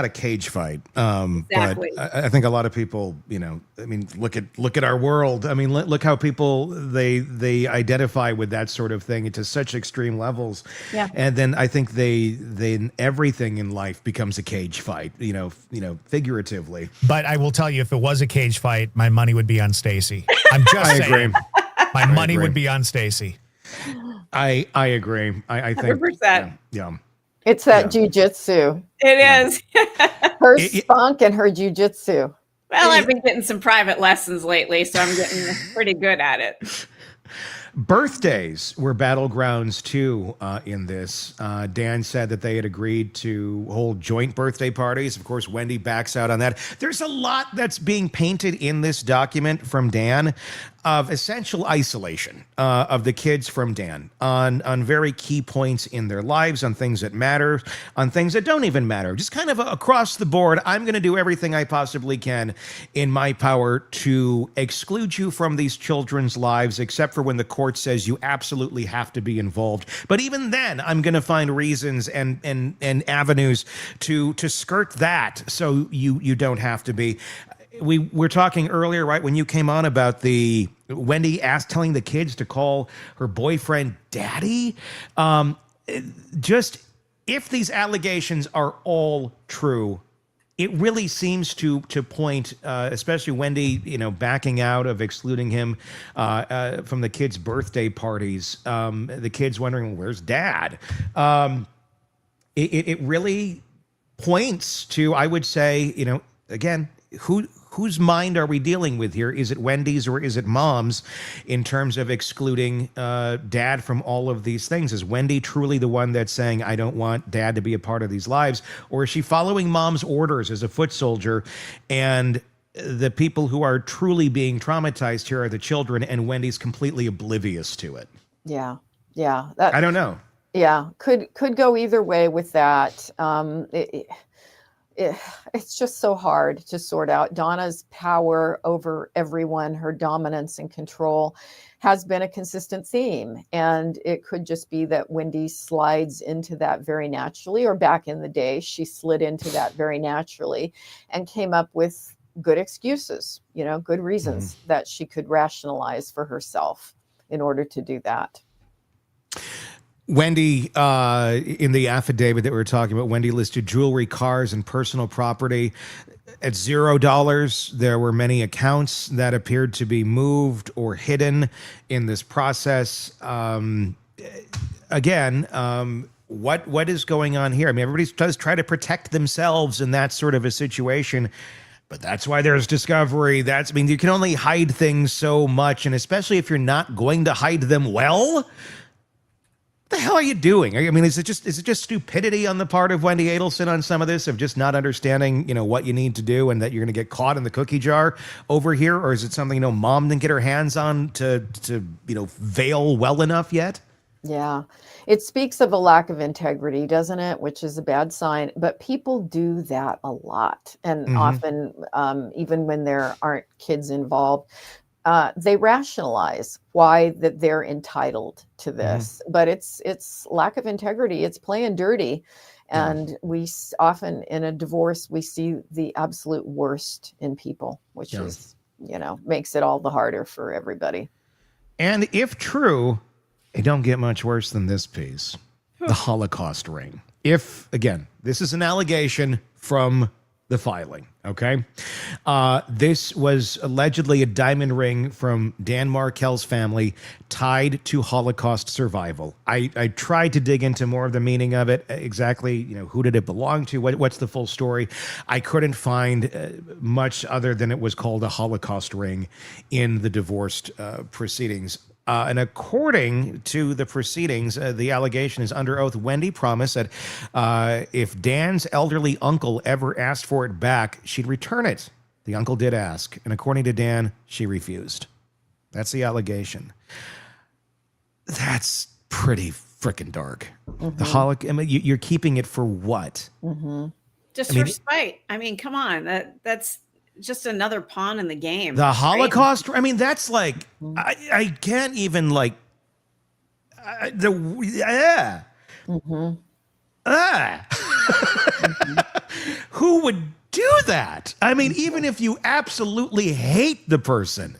a cage fight. Exactly. But I think a lot of people, you know, I mean, look at our world. I mean, look how people they identify with that sort of thing to such extreme levels. Yeah. And then I think they everything in life becomes a cage fight, you know, figuratively. But I will tell you, if it was a cage fight, my money would be on Stacy. I'm just saying. Agree. My money would be on Stacy. I agree. I think 100%. Yeah. It's that jujitsu. It is. Her spunk and her jujitsu. Well, I've been getting some private lessons lately, so I'm getting pretty good at it. Birthdays were battlegrounds too in this. Dan said that they had agreed to hold joint birthday parties. Of course, Wendy backs out on that. There's a lot that's being painted in this document from Dan of essential isolation of the kids from Dan on very key points in their lives, on things that matter, on things that don't even matter. Just kind of across the board, I'm going to do everything I possibly can in my power to exclude you from these children's lives, except for when the court says you absolutely have to be involved. But even then, I'm going to find reasons and avenues to skirt that so you don't have to be. We were talking earlier, right, when you came on about the Wendy telling the kids to call her boyfriend daddy. Just if these allegations are all true, it really seems to point, especially Wendy, backing out of excluding him from the kids' birthday parties. The kids wondering, where's dad? It really points to, I would say, again, whose mind are we dealing with here? Is it Wendy's or is it Mom's in terms of excluding dad from all of these things? Is Wendy truly the one that's saying, I don't want dad to be a part of these lives? Or is she following Mom's orders as a foot soldier? And the people who are truly being traumatized here are the children, and Wendy's completely oblivious to it. Yeah. I don't know. Yeah, could go either way with that. It's just so hard to sort out. Donna's power over everyone, her dominance and control, has been a consistent theme. And it could just be that Wendy slides into that very naturally, or back in the day, she slid into that very naturally and came up with good excuses, good reasons that she could rationalize for herself in order to do that. Wendy, in the affidavit that we were talking about, Wendy listed jewelry, cars, and personal property at $0. There were many accounts that appeared to be moved or hidden in this process. What is going on here? I mean, everybody does try to protect themselves in that sort of a situation. But that's why there's discovery. You can only hide things so much. And especially if you're not going to hide them well, what the hell are you doing? I mean, is it just stupidity on the part of Wendi Adelson on some of this, of just not understanding, what you need to do and that you're going to get caught in the cookie jar over here? Or is it something, Mom didn't get her hands on to veil well enough yet? Yeah, it speaks of a lack of integrity, doesn't it? Which is a bad sign. But people do that a lot. And often, even when there aren't kids involved, they rationalize why that they're entitled to this. But it's lack of integrity. It's playing dirty. And we often, in a divorce, we see the absolute worst in people, which is, makes it all the harder for everybody. And if true, it don't get much worse than this piece, the Holocaust ring. If, again, this is an allegation from the filing, okay? This was allegedly a diamond ring from Dan Markel's family tied to Holocaust survival. I tried to dig into more of the meaning of it, exactly, who did it belong to, what's the full story. I couldn't find much other than it was called a Holocaust ring in the divorced proceedings. And according to the proceedings, the allegation is under oath. Wendy promised that if Dan's elderly uncle ever asked for it back, she'd return it. The uncle did ask. And according to Dan, she refused. That's the allegation. That's pretty freaking dark. You're keeping it for what? Just for spite. I mean, come on. That's just another pawn in the game. The Holocaust. Right? I mean, that's like, I can't even who would do that? I mean, even if you absolutely hate the person,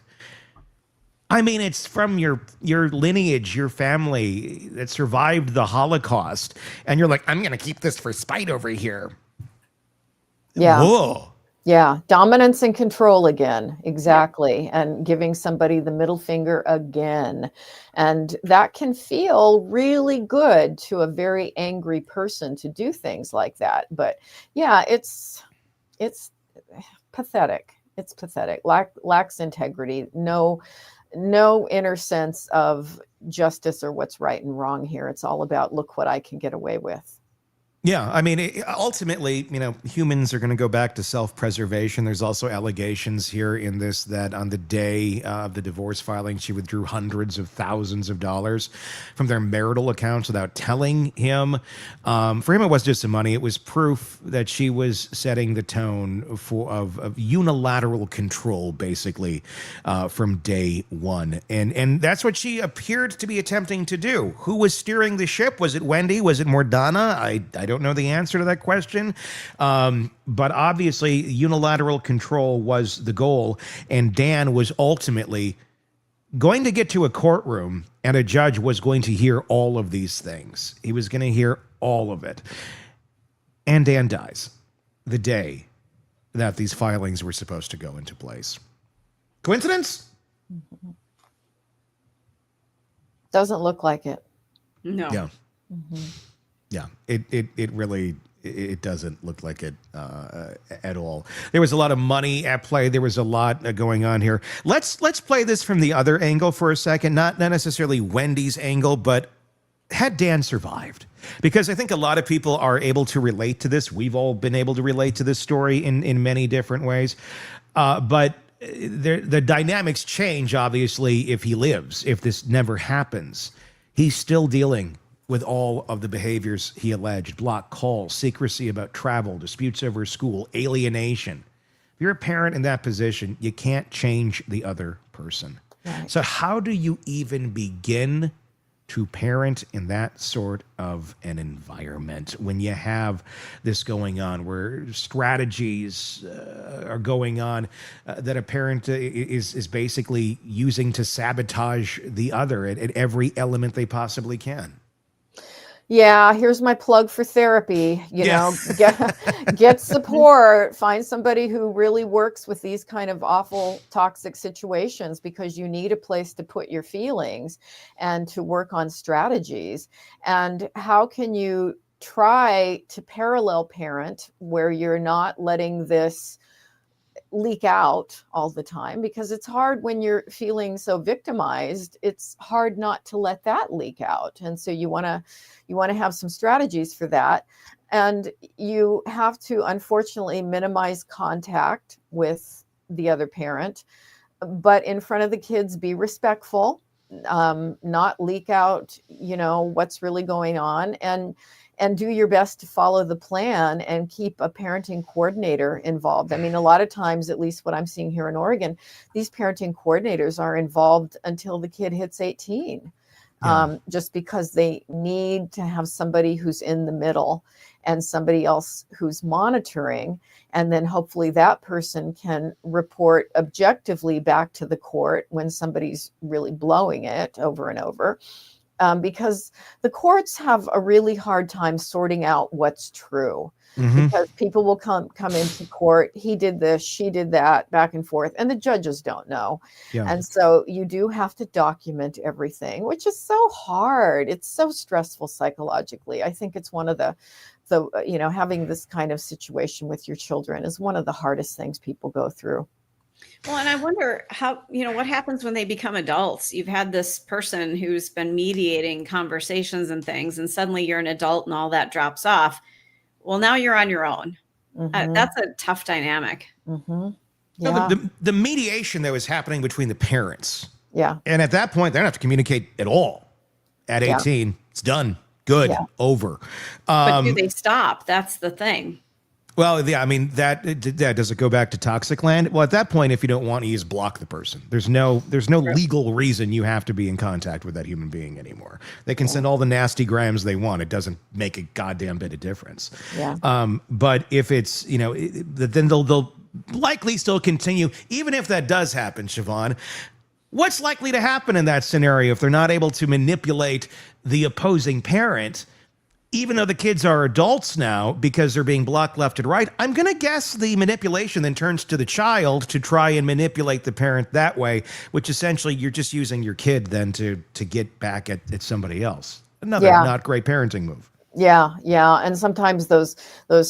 I mean, it's from your lineage, your family that survived the Holocaust. And you're like, I'm going to keep this for spite over here. Yeah. Whoa. Yeah, dominance and control again. Exactly. And giving somebody the middle finger again. And that can feel really good to a very angry person to do things like that. But yeah, it's pathetic. It's pathetic. Lacks integrity. No inner sense of justice or what's right and wrong here. It's all about look what I can get away with. Yeah, I mean, ultimately, humans are going to go back to self-preservation. There's also allegations here in this that on the day of the divorce filing, she withdrew hundreds of thousands of dollars from their marital accounts without telling him. For him, it was just some money. It was proof that she was setting the tone of unilateral control, basically, from day one. And that's what she appeared to be attempting to do. Who was steering the ship? Was it Wendy? Was it more Donna? I don't know the answer to that question. But obviously, unilateral control was the goal. And Dan was ultimately going to get to a courtroom, and a judge was going to hear all of these things. He was going to hear all of it. And Dan dies the day that these filings were supposed to go into place. Coincidence? Doesn't look like it. No. Yeah. Yeah, it really doesn't look like it at all. There was a lot of money at play. There was a lot going on here. Let's play this from the other angle for a second. Not necessarily Wendy's angle, but had Dan survived? Because I think a lot of people are able to relate to this. We've all been able to relate to this story in many different ways. But the dynamics change, obviously, if he lives, if this never happens. He's still dealing with all of the behaviors he alleged: block calls, secrecy about travel, disputes over school, alienation. If you're a parent in that position, you can't change the other person. Right. So how do you even begin to parent in that sort of an environment when you have this going on, where strategies are going on that a parent is basically using to sabotage the other at every element they possibly can? Yeah, here's my plug for therapy. Get support, find somebody who really works with these kind of awful, toxic situations, because you need a place to put your feelings and to work on strategies. And how can you try to parallel parent where you're not letting this leak out all the time? Because it's hard when you're feeling so victimized. It's hard not to let that leak out. And so you want to have some strategies for that. And you have to, unfortunately, minimize contact with the other parent, but in front of the kids, be respectful, not leak out, what's really going on, and do your best to follow the plan and keep a parenting coordinator involved. I mean, a lot of times, at least what I'm seeing here in Oregon, these parenting coordinators are involved until the kid hits 18, just because they need to have somebody who's in the middle and somebody else who's monitoring. And then hopefully that person can report objectively back to the court when somebody's really blowing it over and over. Because the courts have a really hard time sorting out what's true, because people will come into court. He did this, she did that, back and forth, and the judges don't know. Yeah. And so you do have to document everything, which is so hard. It's so stressful psychologically. I think it's one of the having this kind of situation with your children is one of the hardest things people go through. Well, and I wonder how, what happens when they become adults. You've had this person who's been mediating conversations and things, and suddenly you're an adult and all that drops off. Well, now you're on your own. That's a tough dynamic. Yeah. No, the mediation that was happening between the parents. Yeah. And at that point, they don't have to communicate at all. At 18, it's done. Good. Over. But do they stop? That's the thing. Well, yeah, I mean, that does it go back to toxic land? Well, at that point, if you don't want to, you just block the person. There's no legal reason you have to be in contact with that human being anymore. They can send all the nasty grams they want. It doesn't make a goddamn bit of difference. Yeah. But if it's, then they'll likely still continue, even if that does happen, Shavaun. What's likely to happen in that scenario if they're not able to manipulate the opposing parent? even though the kids are adults now because they're being blocked left and right, I'm going to guess the manipulation then turns to the child to try and manipulate the parent that way, which essentially you're just using your kid then to get back at somebody else. Another not great parenting move. Yeah, and sometimes those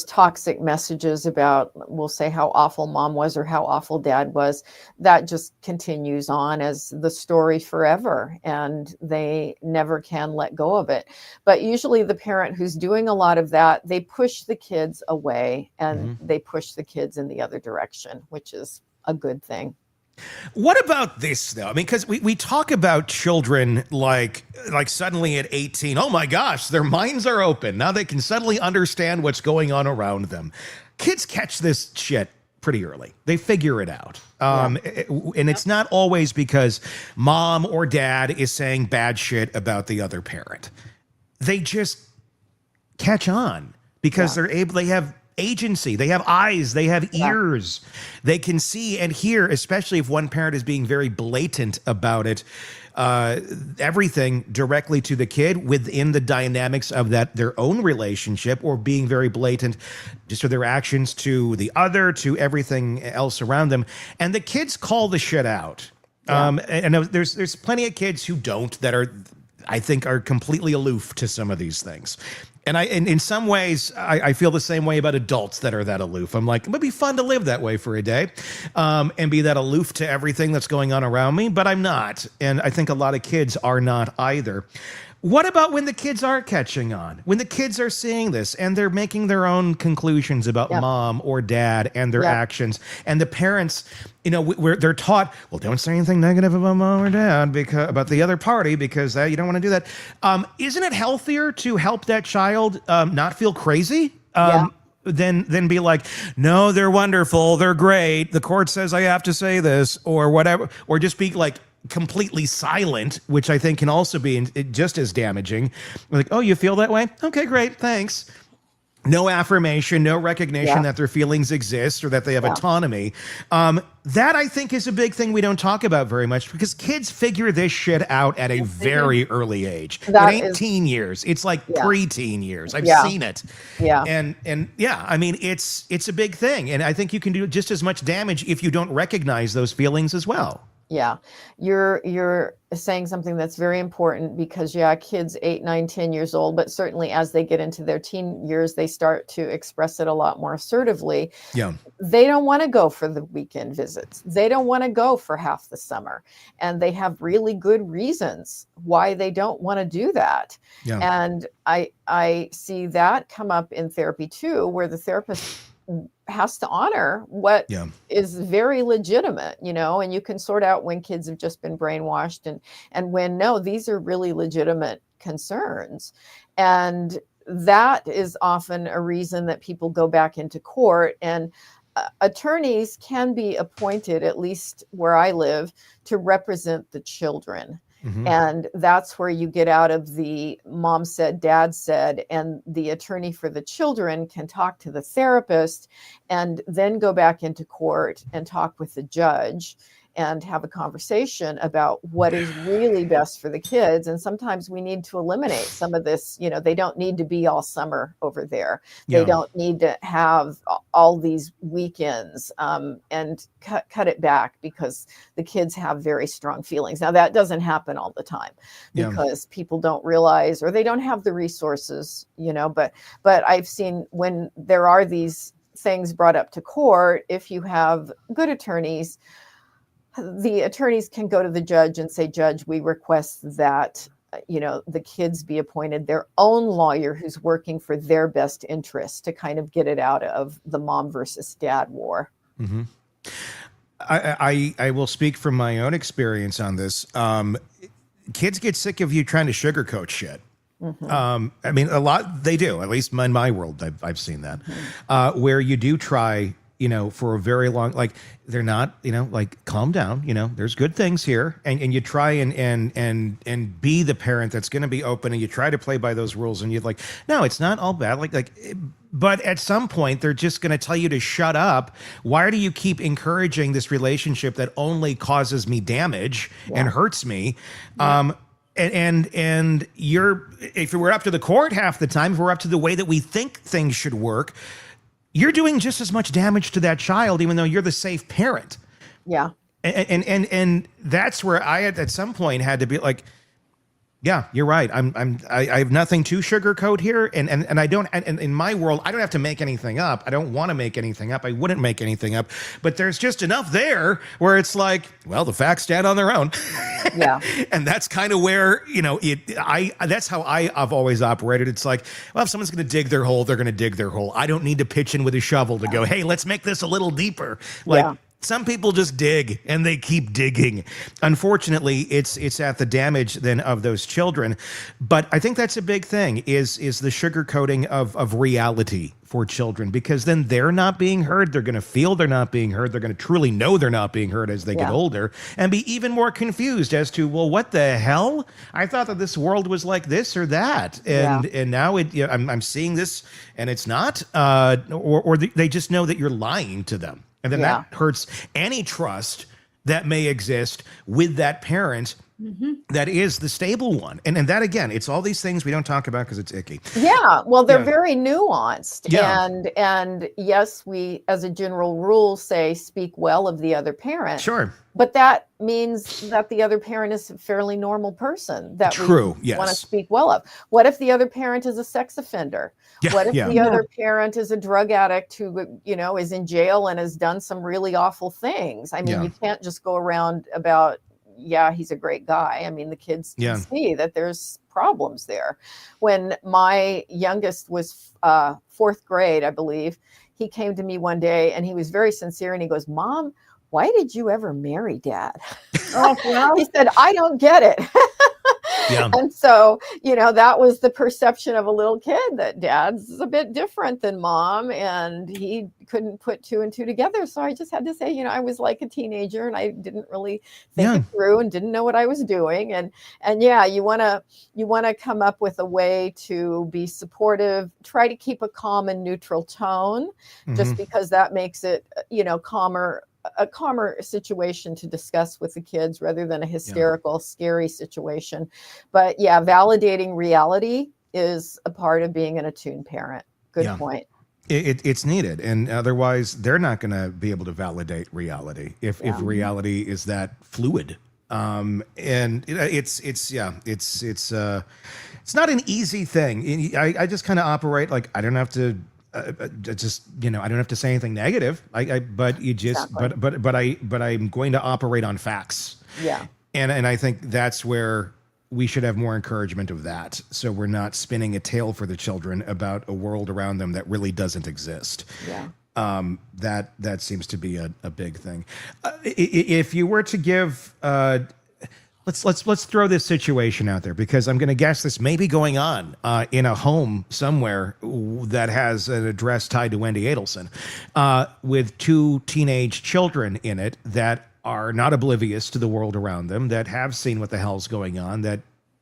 toxic messages about, we'll say, how awful mom was or how awful dad was, that just continues on as the story forever, and they never can let go of it. But usually the parent who's doing a lot of that, they push the kids away and they push the kids in the other direction, which is a good thing. What about this, though? I mean, because we talk about children like suddenly at 18, oh my gosh, their minds are open. Now they can suddenly understand what's going on around them. Kids catch this shit pretty early. They figure it out. And it's not always because mom or dad is saying bad shit about the other parent. They just catch on because they have agency, they have eyes, they have ears, they can see and hear, especially if one parent is being very blatant about it, everything directly to the kid within the dynamics of their own relationship, or being very blatant just with their actions to the other, to everything else around them. And the kids call the shit out. And there's plenty of kids who don't, that are, I think, are completely aloof to some of these things. And in some ways, I feel the same way about adults that are that aloof. I'm like, it would be fun to live that way for a day, and be that aloof to everything that's going on around me, but I'm not. And I think a lot of kids are not either. What about when the kids are catching on? When the kids are seeing this and they're making their own conclusions about mom or dad and their actions, and the parents, they're taught, well, don't say anything negative about mom or dad about the other party, because you don't want to do that. Isn't it healthier to help that child not feel crazy? Then be like, no, they're wonderful, they're great, the court says I have to say this, or whatever, or just be like completely silent, which I think can also be just as damaging. Like, oh, you feel that way? Okay, great, thanks. No affirmation, no recognition that their feelings exist or that they have autonomy. That, I think, is a big thing we don't talk about very much, because kids figure this shit out at a very early age. It ain't teen years. It's like pre-teen years. I've seen it. Yeah. And I mean, it's a big thing. And I think you can do just as much damage if you don't recognize those feelings as well. Yeah, you're saying something that's very important, because kids 8, 9, 10 years old, but certainly as they get into their teen years, they start to express it a lot more assertively. Yeah. They don't want to go for the weekend visits. They don't want to go for half the summer. And they have really good reasons why they don't want to do that. Yeah. And I see that come up in therapy too, where the therapist has to honor what is very legitimate, and you can sort out when kids have just been brainwashed and when, no, these are really legitimate concerns. And that is often a reason that people go back into court, and attorneys can be appointed, at least where I live, to represent the children. Mm-hmm. And that's where you get out of the mom said, dad said, and the attorney for the children can talk to the therapist and then go back into court and talk with the judge and have a conversation about what is really best for the kids. And sometimes we need to eliminate some of this. They don't need to be all summer over there. They don't need to have all these weekends, and cut it back, because the kids have very strong feelings. Now, that doesn't happen all the time, because people don't realize, or they don't have the resources, but I've seen when there are these things brought up to court, if you have good attorneys, the attorneys can go to the judge and say, Judge, we request that, the kids be appointed their own lawyer who's working for their best interest, to kind of get it out of the mom versus dad war. Mm-hmm. I will speak from my own experience on this. Kids get sick of you trying to sugarcoat shit. Mm-hmm. I mean, a lot, they do, at least in my world, I've seen that, where you do try, for a very long, like, they're not, like, calm down, there's good things here. And you try and be the parent that's going to be open, and you try to play by those rules, and you're like, no, it's not all bad. But at some point they're just going to tell you to shut up. Why do you keep encouraging this relationship that only causes me damage and hurts me? and if we're up to the court half the time, if we're up to the way that we think things should work, you're doing just as much damage to that child, even though you're the safe parent. Yeah. And that's where I at some point had to be like, yeah, you're right. I have nothing to sugarcoat here, and I don't. And in my world, I don't have to make anything up. I don't want to make anything up. I wouldn't make anything up. But there's just enough there where it's like, well, the facts stand on their own. Yeah. And that's kind of where that's how I've always operated. It's like, well, if someone's going to dig their hole, they're going to dig their hole. I don't need to pitch in with a shovel to go, hey, let's make this a little deeper. Like. Yeah. Some people just dig and they keep digging. Unfortunately, it's at the damage then of those children. But I think that's a big thing is the sugarcoating of reality for children, because then they're not being heard. They're going to feel they're not being heard. They're going to truly know they're not being heard as they get older and be even more confused as to, well, what the hell? I thought that this world was like this or that. And now I'm seeing this and it's not, or they just know that you're lying to them. And then that hurts any trust that may exist with that parent that is the stable one. And that, again, it's all these things we don't talk about because it's icky. Yeah. Well, they're very nuanced. Yeah. And yes, we, as a general rule, say speak well of the other parent. Sure. But that means that the other parent is a fairly normal person that True. we want to speak well of. What if the other parent is a sex offender? Yeah, what if the other parent is a drug addict who, is in jail and has done some really awful things? I mean, you can't just go around about, he's a great guy. I mean, the kids can see that there's problems there. When my youngest was fourth grade, I believe, he came to me one day and he was very sincere and he goes, Mom, why did you ever marry Dad? Oh, well, he said, I don't get it. And so, that was the perception of a little kid, that Dad's a bit different than Mom, and he couldn't put two and two together. So I just had to say, I was like a teenager and I didn't really think it through and didn't know what I was doing. And you want to come up with a way to be supportive, try to keep a calm and neutral tone, just because that makes it, a calmer situation to discuss with the kids rather than a hysterical, scary situation. But validating reality is a part of being an attuned parent. Good point. It's needed, and otherwise they're not going to be able to validate reality if reality is that fluid. And it's not an easy thing. I just kind of operate like I don't have to. I don't have to say anything negative. But I'm going to operate on facts. Yeah. And I think that's where we should have more encouragement of that. So we're not spinning a tale for the children about a world around them that really doesn't exist. Yeah. That seems to be a big thing. If you were to give, let's throw this situation out there, because I'm going to guess this may be going on in a home somewhere that has an address tied to Wendi Adelson, with two teenage children in it that are not oblivious to the world around them, that have seen what the hell's going on, that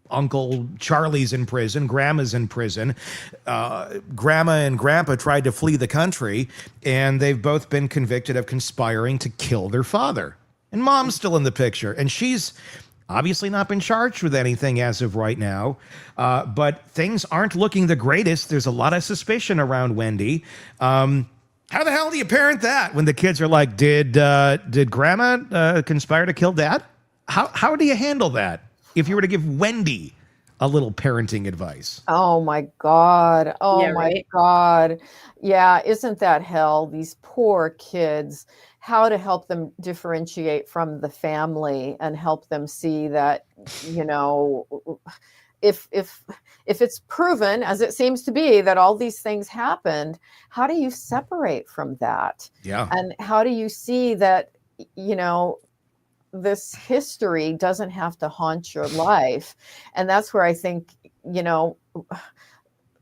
Uncle Charlie's in prison, Grandma's in prison, Grandma and Grandpa tried to flee the country, and they've both been convicted of conspiring to kill their father. And Mom's still in the picture, and she's obviously not been charged with anything as of right now, but things aren't looking the greatest. There's a lot of suspicion around Wendy. How the hell do you parent that when the kids are like, did Grandma conspire to kill Dad? How do you handle that if you were to give Wendy a little parenting advice? Oh my God. Oh my God. Yeah. Isn't that hell? These poor kids, how to help them differentiate from the family and help them see that, if it's proven, as it seems to be, that all these things happened, how do you separate from that? Yeah. And how do you see that, this history doesn't have to haunt your life? And that's where I think,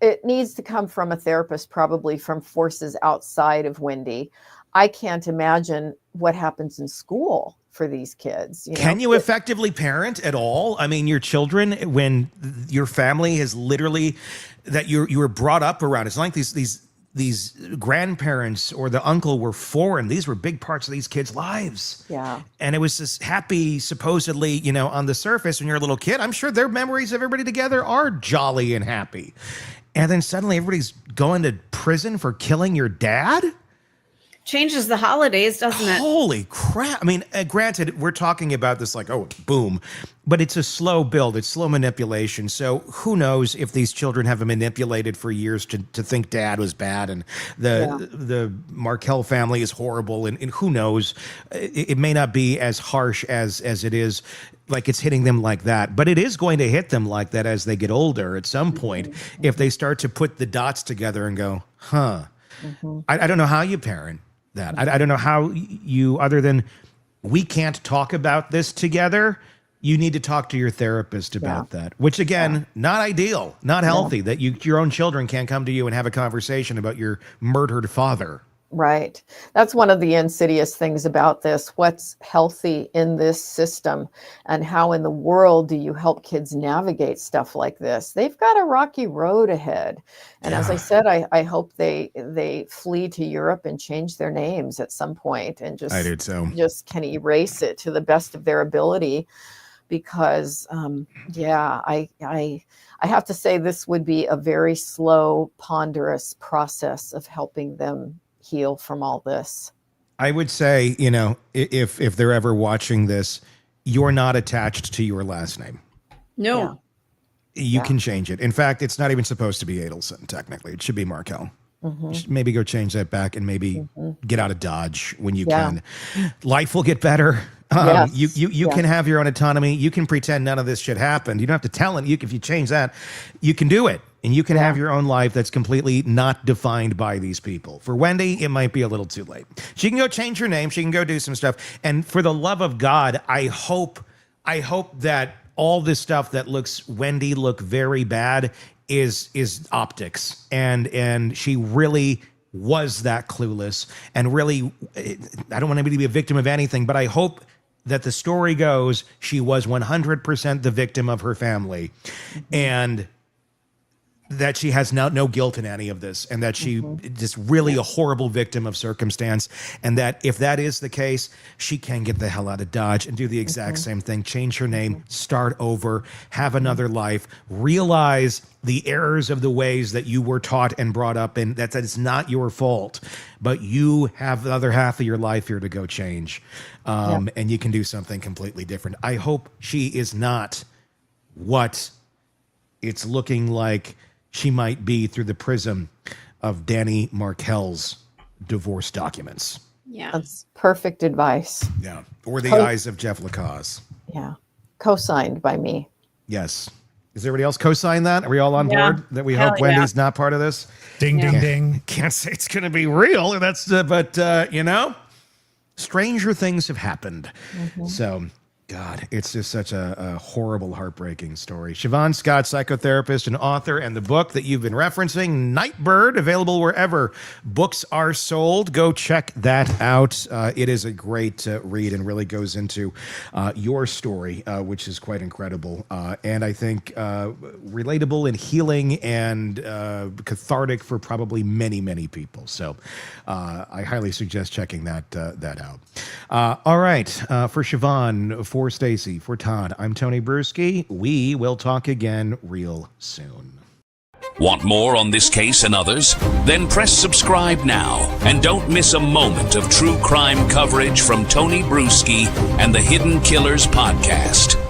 it needs to come from a therapist, probably from forces outside of Wendy. I can't imagine what happens in school for these kids. Can you effectively parent at all? I mean, your children, when your family has literally, that you were brought up around, it's like these these grandparents or the uncle were foreign. These were big parts of these kids' lives. Yeah. And it was this happy, supposedly, you know, on the surface when you're a little kid. I'm sure their memories of everybody together are jolly and happy. And then suddenly everybody's going to prison for killing your dad? Changes the holidays, doesn't it? Holy crap. I mean, granted, we're talking about this like, oh, boom, but it's a slow build. It's slow manipulation. So who knows if these children have been manipulated for years to think dad was bad and the Markel family is horrible. And who knows, it may not be as harsh as it is, like it's hitting them like that, but it is going to hit them like that as they get older at some point, if they start to put the dots together and go, huh, I don't know how you parent that. I don't know how you, other than we can't talk about this together, you need to talk to your therapist about that, which again, not ideal, not healthy, that your own children can't come to you and have a conversation about your murdered father. Right. That's one of the insidious things about this. What's healthy in this system, and how in the world do you help kids navigate stuff like this? They've got a rocky road ahead. And as I said, I hope they flee to Europe and change their names at some point and just, I did so. Just can erase it to the best of their ability. Because, I have to say this would be a very slow, ponderous process of helping them heal from all this. I would say, you know, if they're ever watching this, you're not attached to your last name. No. You can change it. In fact, it's not even supposed to be Adelson, technically. It should be Markel. Maybe go change that back and maybe get out of Dodge when you can. Life will get better. You can have your own autonomy. You can pretend none of this shit happened. You don't have to tell it. If you change that, you can do it. And you can have your own life that's completely not defined by these people. For Wendy, it might be a little too late. She can go change her name. She can go do some stuff. And for the love of God, I hope that all this stuff that looks Wendy look very bad is optics. And she really was that clueless and really, I don't want anybody to be a victim of anything, but I hope that the story goes she was 100% the victim of her family, and that she has no guilt in any of this, and that she is really a horrible victim of circumstance, and that if that is the case, she can get the hell out of Dodge and do the exact same thing, change her name, start over, have another life, realize the errors of the ways that you were taught and brought up in, that it's not your fault, but you have the other half of your life here to go change, and you can do something completely different. I hope she is not what it's looking like she might be through the prism of Danny Markel's divorce documents. Yeah. That's perfect advice. Yeah. Or the eyes of Jeff Lacasse. Yeah. Co-signed by me. Yes. Is everybody else co-sign that? Are we all on board that we hope Wendy's not part of this? Ding, ding, ding. Can't say it's going to be real. But you know, stranger things have happened. So, God, it's just such a horrible, heartbreaking story. Shavaun Scott, psychotherapist and author, and the book that you've been referencing, Nightbird, available wherever books are sold. Go check that out. It is a great read and really goes into your story, which is quite incredible. And I think relatable and healing and cathartic for probably many, many people. So I highly suggest checking that out. All right. For Shavaun, for Stacy, for Todd, I'm Tony Bruschi. We will talk again real soon. Want more on this case and others? Then press subscribe now and don't miss a moment of true crime coverage from Tony Bruschi and the Hidden Killers podcast.